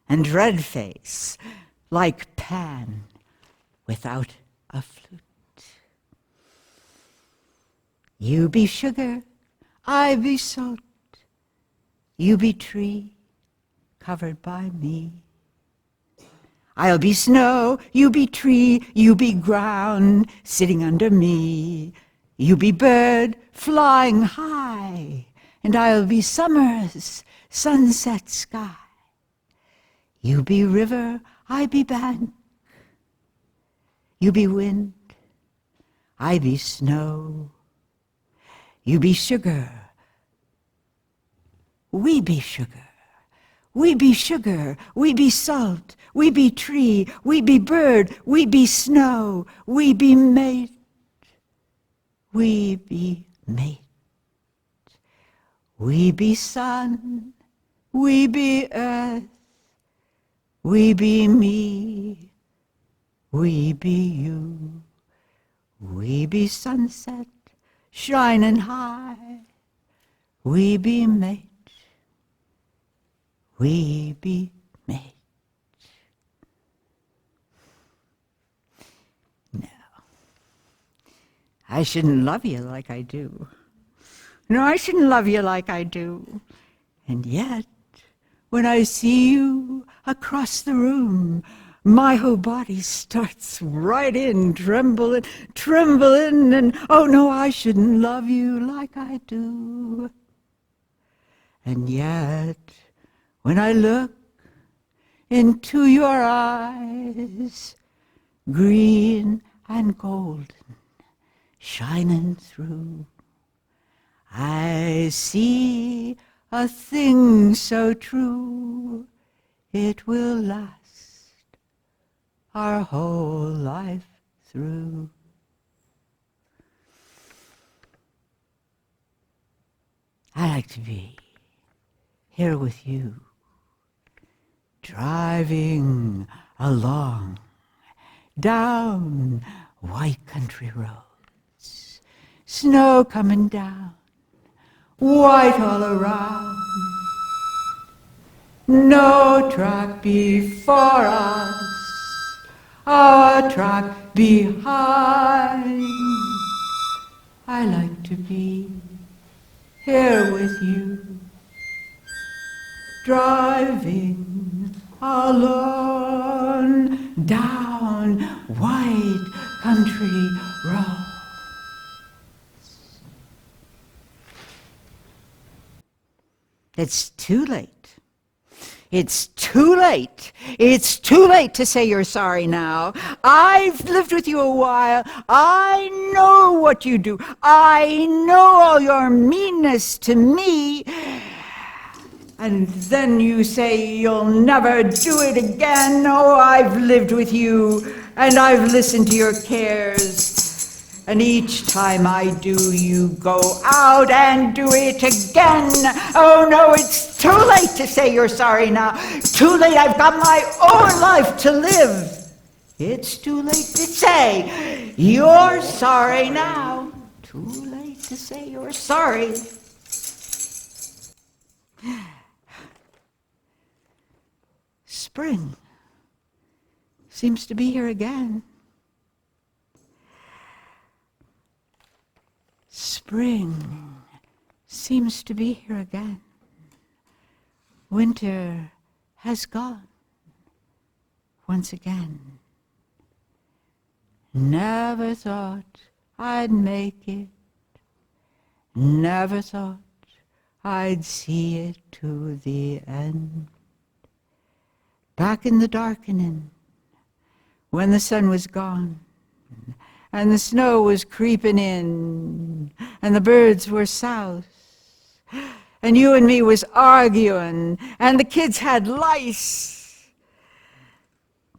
and red face, like Pan without a flute. You be sugar, I be salt. You be tree covered by me. I'll be snow, you be tree, you be ground sitting under me. You be bird flying high, and I'll be summer's sunset sky. You be river, I be bank. You be wind, I be snow. You be sugar, we be sugar. We be sugar, we be salt, we be tree, we be bird, we be snow, we be mate, we be mate. We be sun, we be earth, we be me, we be you. We be sunset, shining high, we be mate. We be made. No, I shouldn't love you like I do. No, I shouldn't love you like I do. And yet, when I see you across the room, my whole body starts right in, trembling, and oh no, I shouldn't love you like I do. And yet, when I look into your eyes, green and golden, shining through, I see a thing so true, it will last our whole life through. I like to be here with you, driving along down white country roads, snow coming down, white all around, no track before us, our track behind. I like to be here with you, driving alone down white country roads. It's too late. It's too late. It's too late to say you're sorry now. I've lived with you a while. I know what you do. I know all your meanness to me. And then you say you'll never do it again. Oh, I've lived with you, and I've listened to your cares. And each time I do, you go out and do it again. Oh no, it's too late to say you're sorry now. Too late, I've got my own life to live. It's too late to say you're sorry now. Too late to say you're sorry. Spring seems to be here again. Spring seems to be here again. Winter has gone once again. Never thought I'd make it. Never thought I'd see it to the end. Back in the darkening, when the sun was gone, and the snow was creeping in, and the birds were south, and you and me was arguing, and the kids had lice.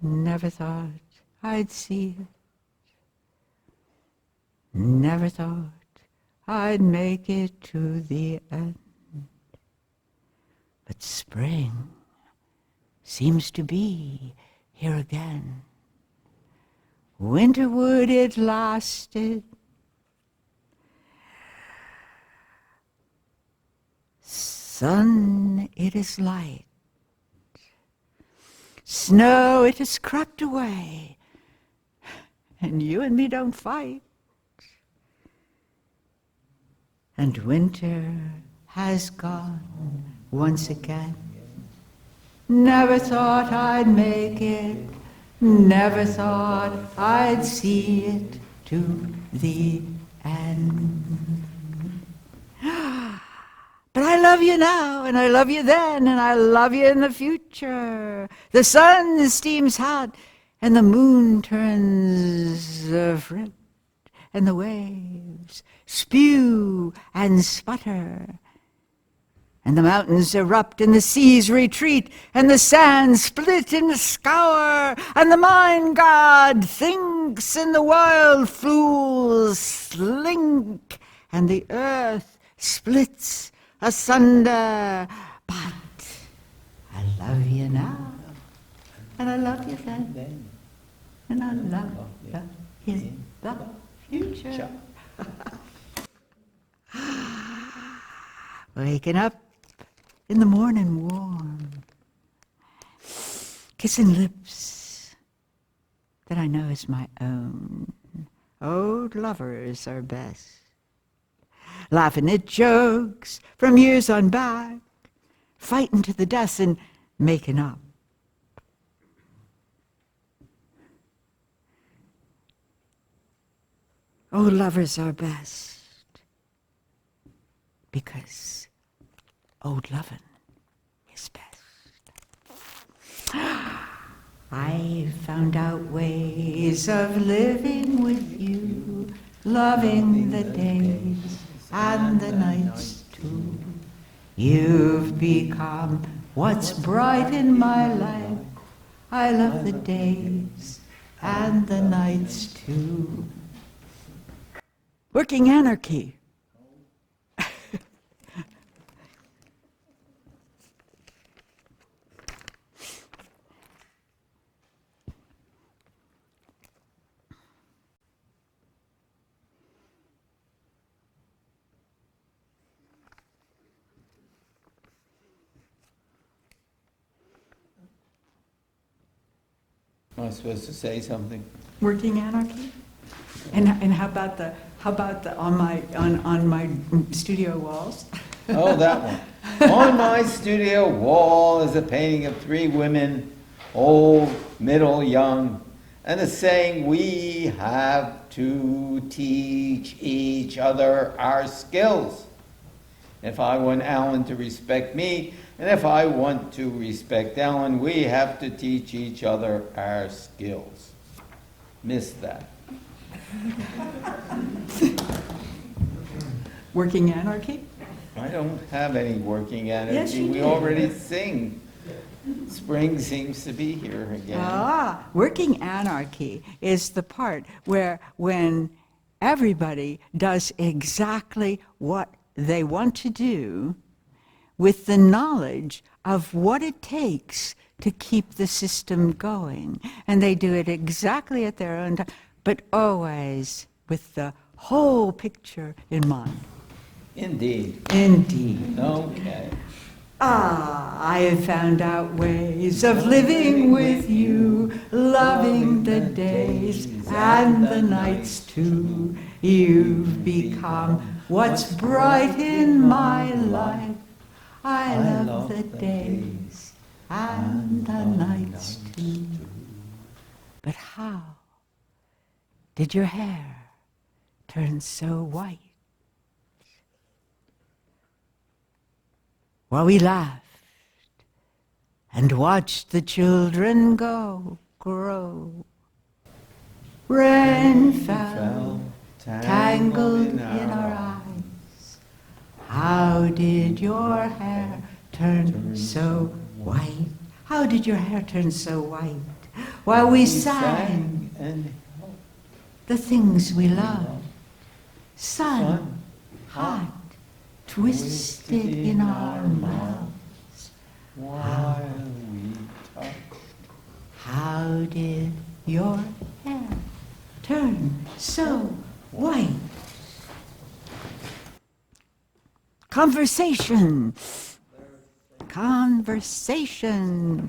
Never thought I'd see it. Never thought I'd make it to the end. But spring seems to be here again. Winterwood it lasted, Sun, it is light. Snow, it has crept away. And you and me don't fight. And winter has gone once again. Never thought I'd make it. Never thought I'd see it to the end. But I love you now, and I love you then, and I love you in the future. The sun steams hot, and the moon turns frit, and the waves spew and sputter, and the mountains erupt, and the seas retreat, and the sands split and scour, and the mind god thinks, and the wild fools slink, and the earth splits asunder. But I love you now, and I love you then, and I love you in the future. Waking up in the morning warm, kissing lips that I know is my own. Old lovers are best. Laughing at jokes from years on back, fighting to the death and making up. Old lovers are best, because old lovin' is best. I found out ways of living with you, loving the days and the nights too. You've become what's bright in my life. I love the days and the nights too. Working anarchy. Am I supposed to say something? Working anarchy? And how about the on my studio walls? Oh, that one. On my studio wall is a painting of 3 women, old, middle, young, and the saying, we have to teach each other our skills. If I want Alan to respect me, and if I want to respect Alan, we have to teach each other our skills. Missed that. Working anarchy? I don't have any working energy. Yes, you we do. already sing. Spring seems to be here again. Working anarchy is the part where when everybody does exactly what they want to do with the knowledge of what it takes to keep the system going. And they do it exactly at their own time, but always with the whole picture in mind. Indeed. Indeed. Okay. I have found out ways of living with you, loving the days and the nights too. You've become what's bright in my life. I love the days and the nights too. But how did your hair turn so white? While we laughed and watched the children grow. Rain fell, tangled in our eyes. How did your hair turn so white? How did your hair turn so white? While we sang the things we loved. Sun, hot, twisted in our mouths. While we talk. How did your hair turn so white? Conversation. conversation.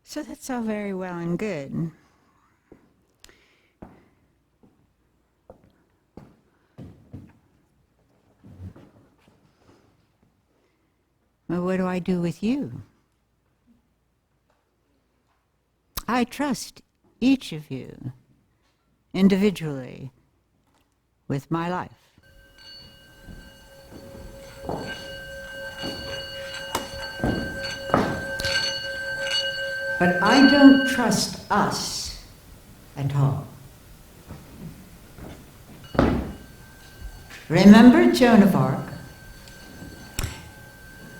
So that's all very well and good. Well, what do I do with you? I trust each of you individually with my life. But I don't trust us at all. Remember Joan of Arc?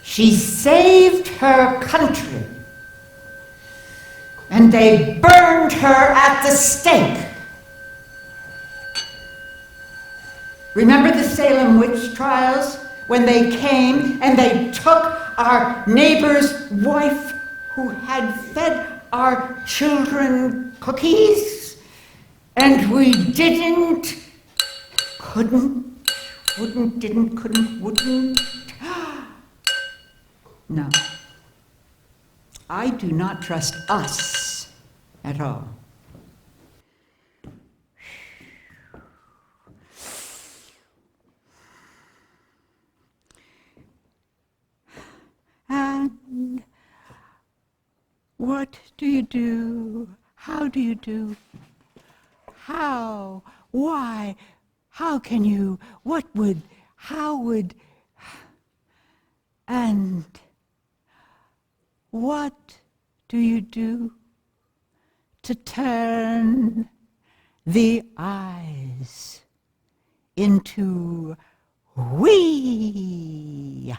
She saved her country, and they burned her at the stake. Remember the Salem witch trials, when they came and they took our neighbor's wife who had fed our children cookies, and we didn't, wouldn't. No. I do not trust us at all. And what do you do? How do you do? How? Why? How can you? What would? How would? And what do you do to turn the eyes into we?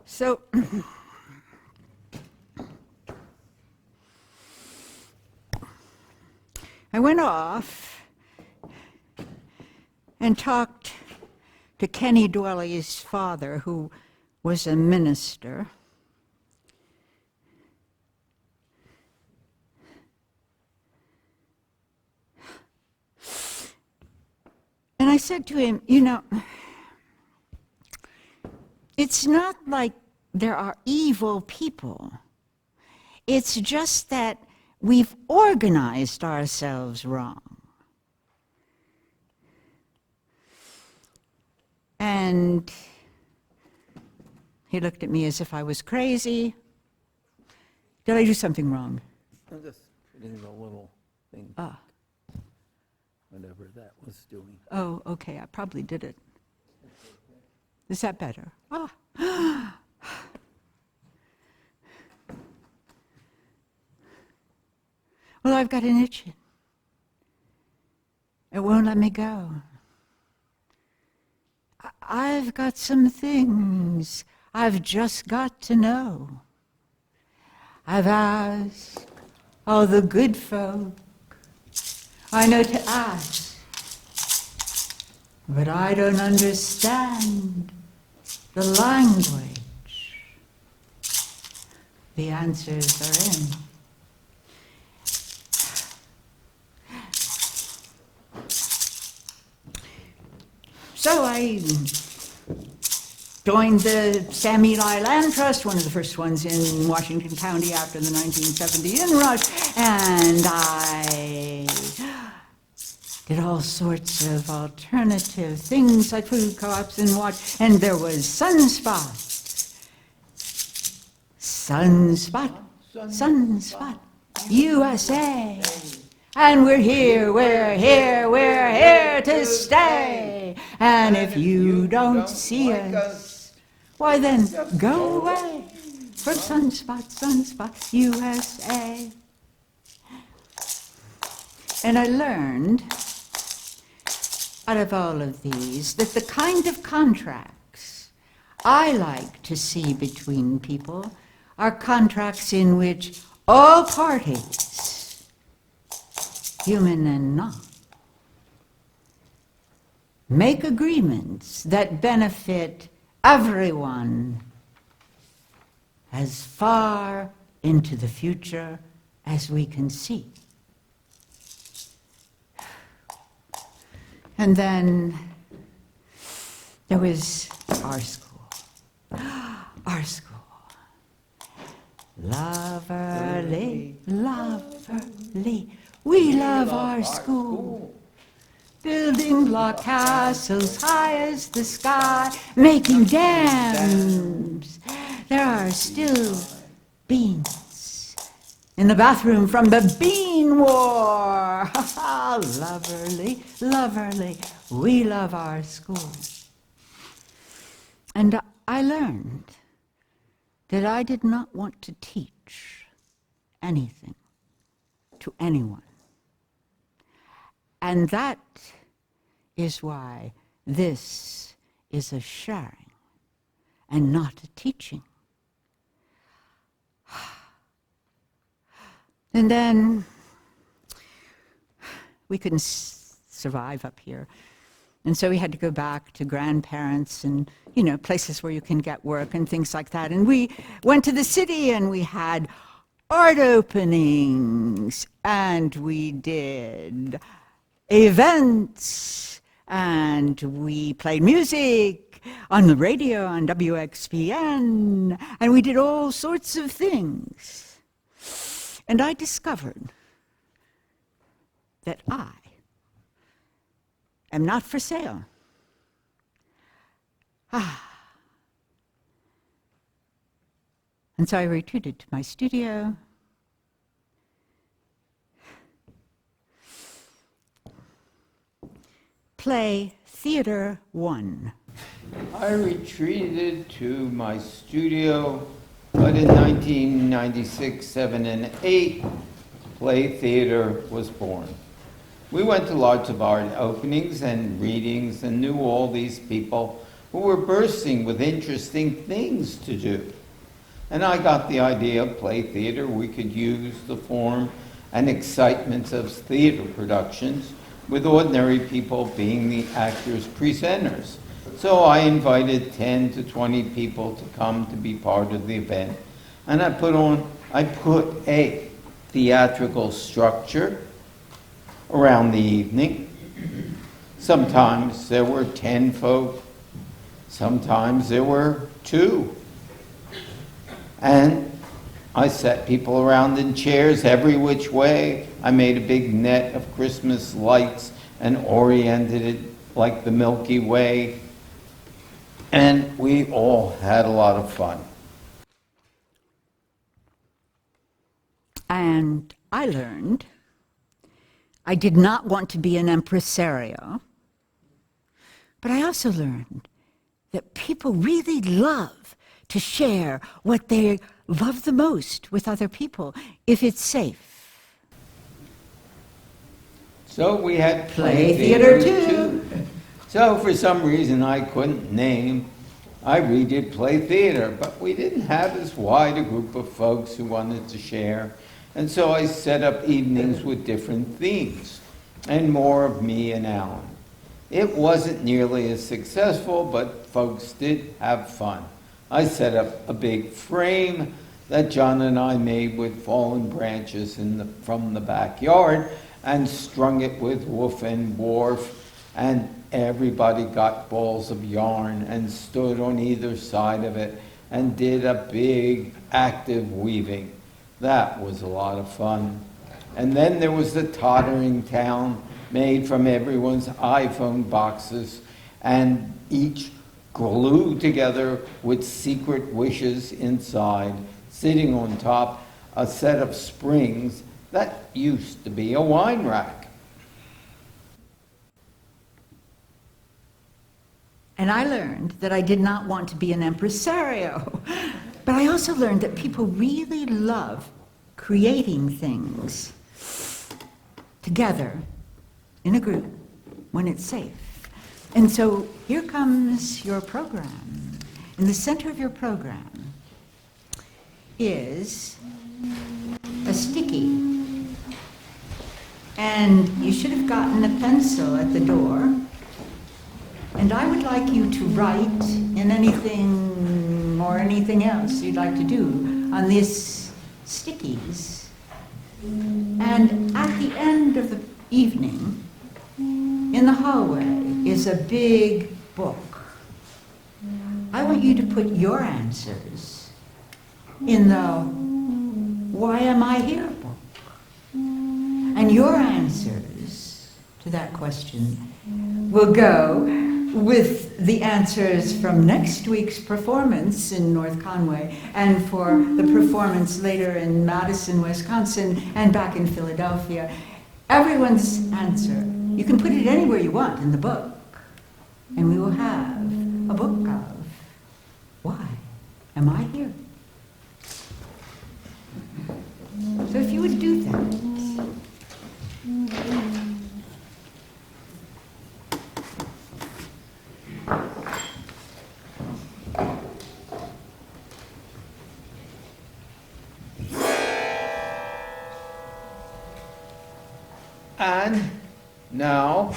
So, I went off and talked to Kenny Dwelly's father, who was a minister. And I said to him, you know, it's not like there are evil people. It's just that we've organized ourselves wrong. And he looked at me as if I was crazy. Did I do something wrong? I'm just hitting the little thing, whatever that was doing. Oh, okay, I probably did it. Is that better? Ah. Well, I've got an itch. It won't let me go. I've got some things I've just got to know. I've asked all the good folk I know to ask, but I don't understand the language the answers are in. So I joined the Sam Eli Land Trust, one of the first ones in Washington County after the 1970 inrush, and I did all sorts of alternative things like food co-ops and watch, and there was Sunspot, USA. And we're here to stay. And if you don't see us, why then go away from Sunspot, USA. And I learned out of all of these that the kind of contracts I like to see between people are contracts in which all parties, human and not, make agreements that benefit everyone as far into the future as we can see. And then there was our school. Our school. Loverly, loverly, we love our school. Building block castles high as the sky, making dams. There are still beans in the bathroom from the bean war. Loverly, loverly, we love our school. And I learned that I did not want to teach anything to anyone. And that is why this is a sharing and not a teaching. And then we couldn't survive up here. And so we had to go back to grandparents and, you know, places where you can get work and things like that. And we went to the city and we had art openings and we did events and we played music on the radio on WXPN and we did all sorts of things. And I discovered that I am not for sale. And so I retreated to my studio. Play Theater 1. I retreated to my studio, but in 1996, 7, and 8, Play Theater was born. We went to lots of art openings and readings and knew all these people who were bursting with interesting things to do. And I got the idea of Play Theater. We could use the form and excitements of theater productions with ordinary people being the actors presenters. So I invited 10 to 20 people to come to be part of the event. And I put a theatrical structure around the evening. Sometimes there were 10 folk, sometimes there were 2. And I set people around in chairs every which way. I made a big net of Christmas lights and oriented it like the Milky Way. And we all had a lot of fun. And I learned I did not want to be an impresario, but I also learned that people really love to share what they love the most with other people if it's safe. So we had Play Theater 2. So for some reason I couldn't name, I redid Play Theater, but we didn't have as wide a group of folks who wanted to share. And so I set up evenings with different themes and more of me and Alan. It wasn't nearly as successful, but folks did have fun. I set up a big frame that John and I made with fallen branches from the backyard and strung it with woof and wharf and everybody got balls of yarn and stood on either side of it and did a big active weaving. That was a lot of fun. And then there was the tottering town made from everyone's iPhone boxes and each glued together with secret wishes inside, sitting on top a set of springs that used to be a wine rack. And I learned that I did not want to be an impresario. But I also learned that people really love creating things together in a group when it's safe. And so here comes your program. In the center of your program is a sticky. And you should have gotten a pencil at the door. And I would like you to write in anything or anything else you'd like to do on these stickies. And at the end of the evening, in the hallway is a big book. I want you to put your answers in the "Why am I here" book. And your answers to that question will go with the answers from next week's performance in North Conway and for the performance later in Madison, Wisconsin, and back in Philadelphia. Everyone's answer, you can put it anywhere you want in the book, and we will have a book of "Why am I here?" So if you would do that. And now,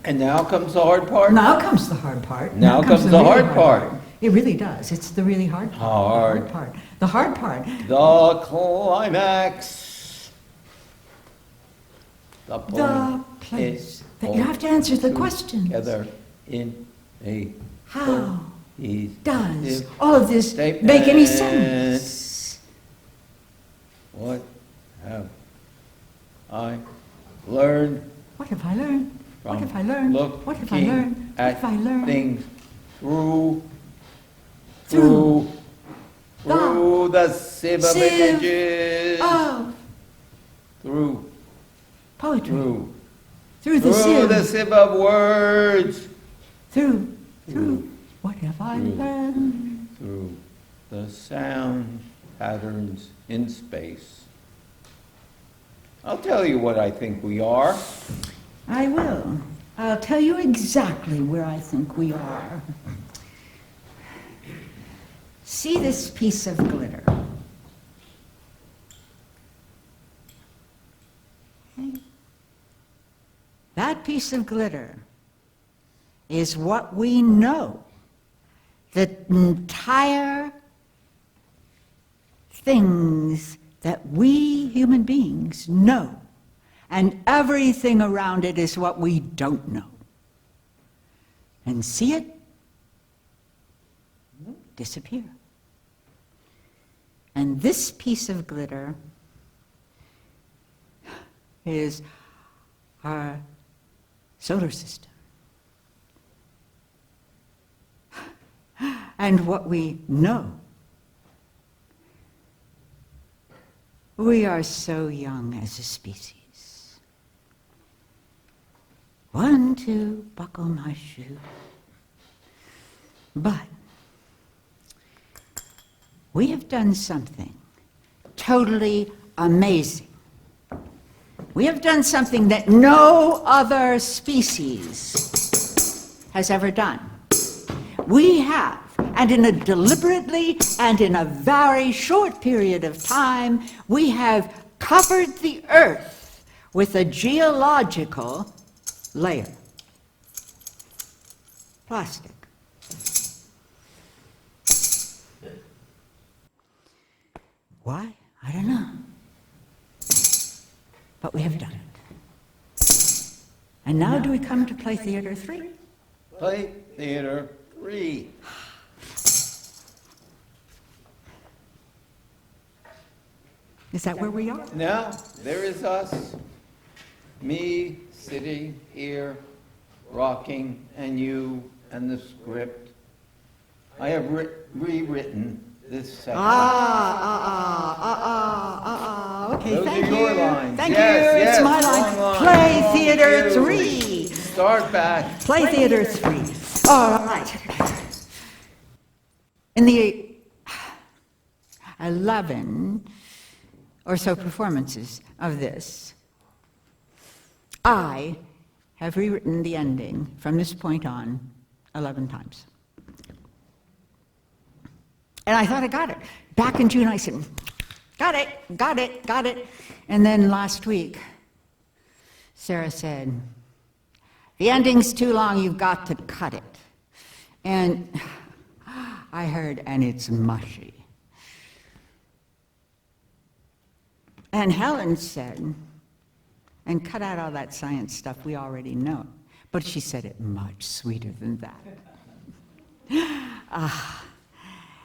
and now comes the hard part. Now comes the hard part. Now comes the really hard part. It really does. It's the really hard part. Hard. The hard part. The climax. The place that you have to answer the questions. Together in a How does cohesive all of this statement. make any sense? What have I learned What have I learned? What from have I learned? looking What have I learned? What at have I learned? things through Through the sieve of sieve images, of through poetry. Through the sieve. the sieve of words, Through. What have I Through. learned? through the sound patterns in space. I'll tell you what I think we are. I will. I'll tell you exactly where I think we are. See this piece of glitter? Okay. That piece of glitter is what we know. The entire things that we human beings know. And everything around it is what we don't know. And see it disappear. And this piece of glitter is our solar system. And what we know. We are so young as a species. 1, 2, buckle my shoe. But we have done something totally amazing. We have done something that no other species has ever done. We have, and in a deliberately and in a very short period of time, we have covered the earth with a geological layer. Plastic. Why? I don't know. But we have done it. And now do we come to play Theater 3? Play Theater 3. Is that where we are? Now, there is us, me sitting here, rocking, and you, and the script. I have rewritten this section. Okay, Those thank are you. your lines. Thank Yes, you, yes, it's my wrong line. line. Play Wrong Theater cue. 3. Start back. Play Theater 3. All right. In the 11 or so performances of this, I have rewritten the ending from this point on 11 times. And I thought I got it. Back in June, I said, got it, got it, got it. And then last week, Sarah said, the ending's too long, you've got to cut it. And I heard, and it's mushy. And Helen said, and cut out all that science stuff we already know. But she said it much sweeter than that.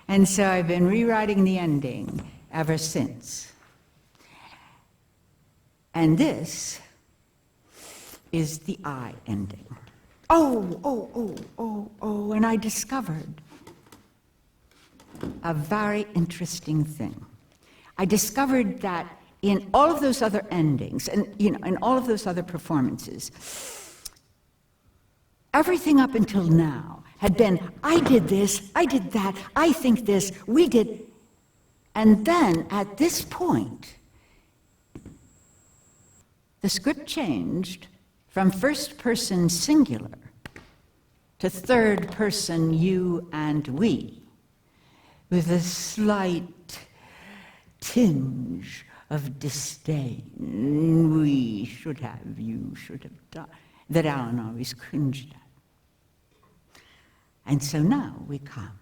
And so I've been rewriting the ending ever since. And this is the I ending. And I discovered a very interesting thing. I discovered that in all of those other endings, and in all of those other performances, everything up until now had been, I did this, I did that, I think this, we did. And then at this point, the script changed from first person singular to third person you and we, with a slight tinge of disdain. We should have, you should have done, that Alan always cringed at. And so now we come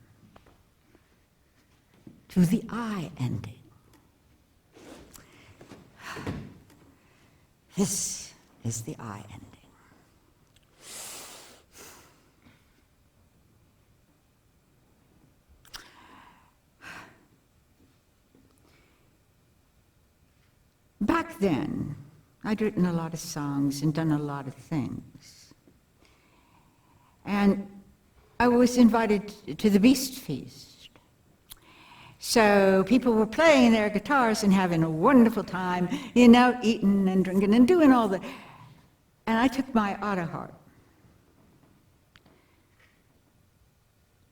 to the I ending. This is the I ending. Back then, I'd written a lot of songs and done a lot of things. And I was invited to the Beast Feast. So people were playing their guitars and having a wonderful time, eating and drinking and doing all the... And I took my auto harp.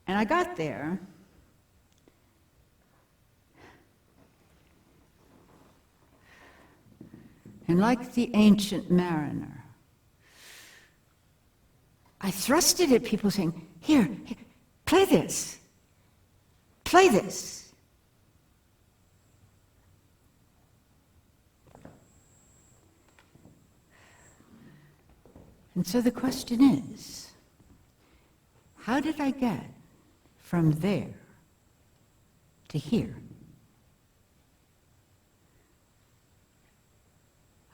And I got there, and like the ancient mariner, I thrusted at people saying, here, play this. Play this. And so the question is, how did I get from there to here?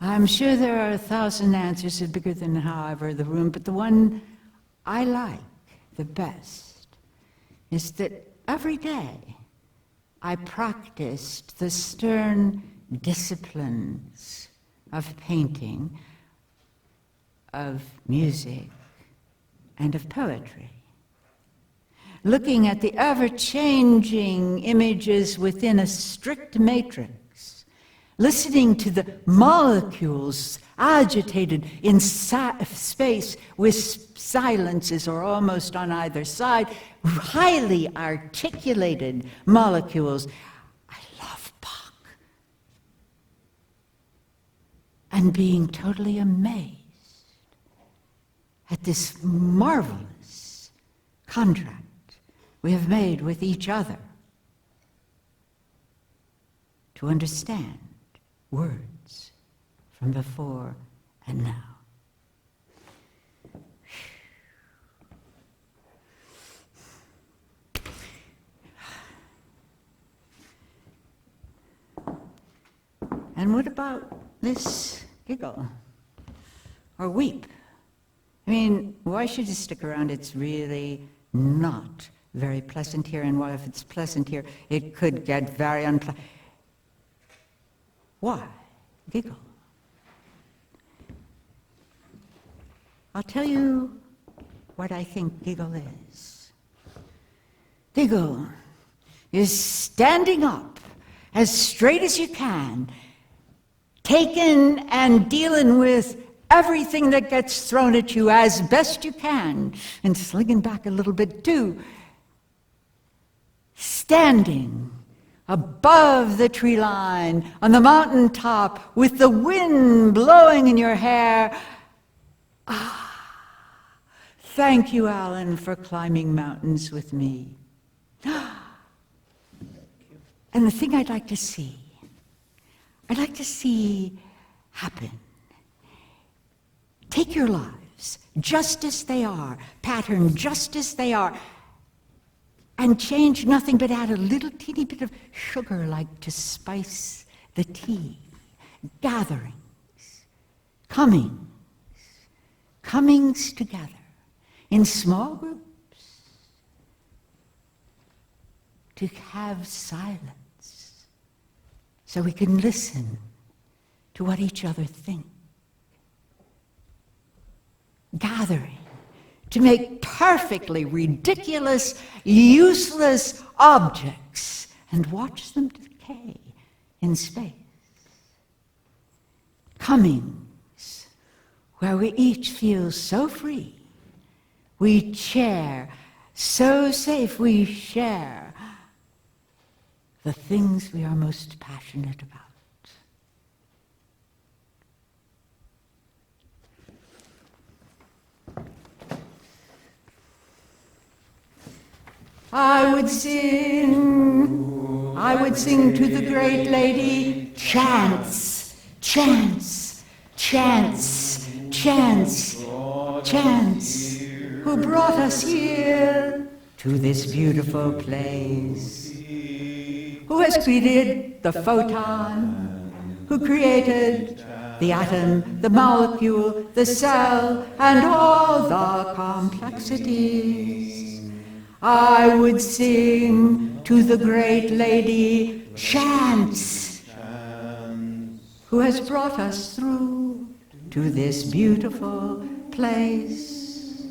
I'm sure there are 1,000 answers bigger than however the room, but the one I like the best is that every day I practiced the stern disciplines of painting, of music, and of poetry. Looking at the ever-changing images within a strict matrix, listening to the molecules agitated in space with silences or almost on either side, highly articulated molecules. I love Bach. And being totally amazed at this marvelous contract we have made with each other to understand words from before and now. And what about this giggle or weep? I mean, why should you stick around? It's really not very pleasant here, and while if it's pleasant here, it could get very unpleasant. Why giggle? I'll tell you what I think giggle is. Giggle is standing up as straight as you can, taking and dealing with everything that gets thrown at you as best you can, and slinging back a little bit too. Standing above the tree line, on the mountaintop, with the wind blowing in your hair. Thank you, Alan, for climbing mountains with me. And the thing I'd like to see happen. Take your lives just as they are, patterned just as they are, and change nothing but add a little teeny bit of sugar like to spice the tea. Gatherings, comings together in small groups to have silence so we can listen to what each other think. Gathering to make perfectly ridiculous, useless objects and watch them decay in space. Comings, where we each feel so free, we share, so safe we share the things we are most passionate about. I would sing to the great lady, chants, chants, chants, chants, chants, who brought us here to this beautiful place, who has created the photon, who created the atom, the molecule, the cell, and all the complexities. I would sing to the great lady, chants, who has brought us through to this beautiful place,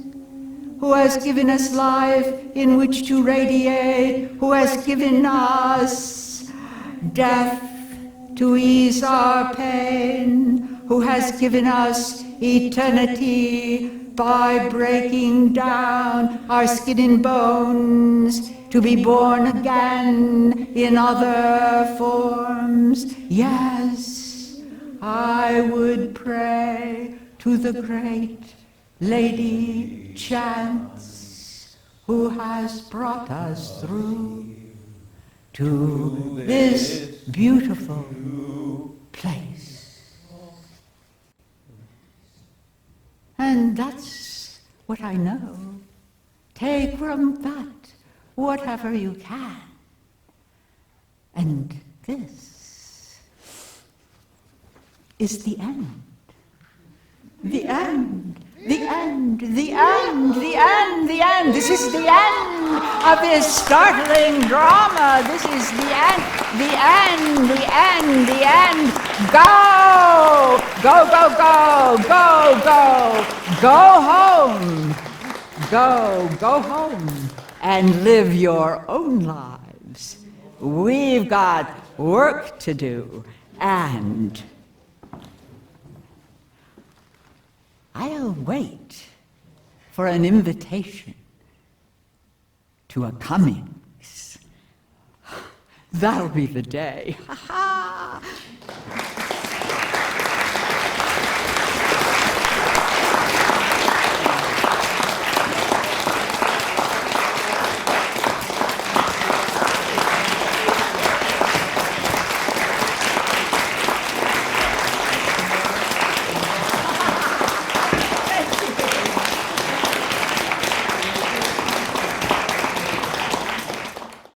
who has given us life in which to radiate, who has given us death to ease our pain, who has given us eternity by breaking down our skin and bones to be born again in other forms. Yes, I would pray to the great Lady Chance, who has brought us through to this beautiful place. And that's what I know. Take from that whatever you can. And this is the end. The end. The end, the end, the end, the end. This is the end of this startling drama. This is the end, the end, the end, the end. Go! Go, go, go, go, go. Go home. Go home and live your own lives. We've got work to do, and I'll wait for an invitation to a Cummings. That'll be the day. Ha ha!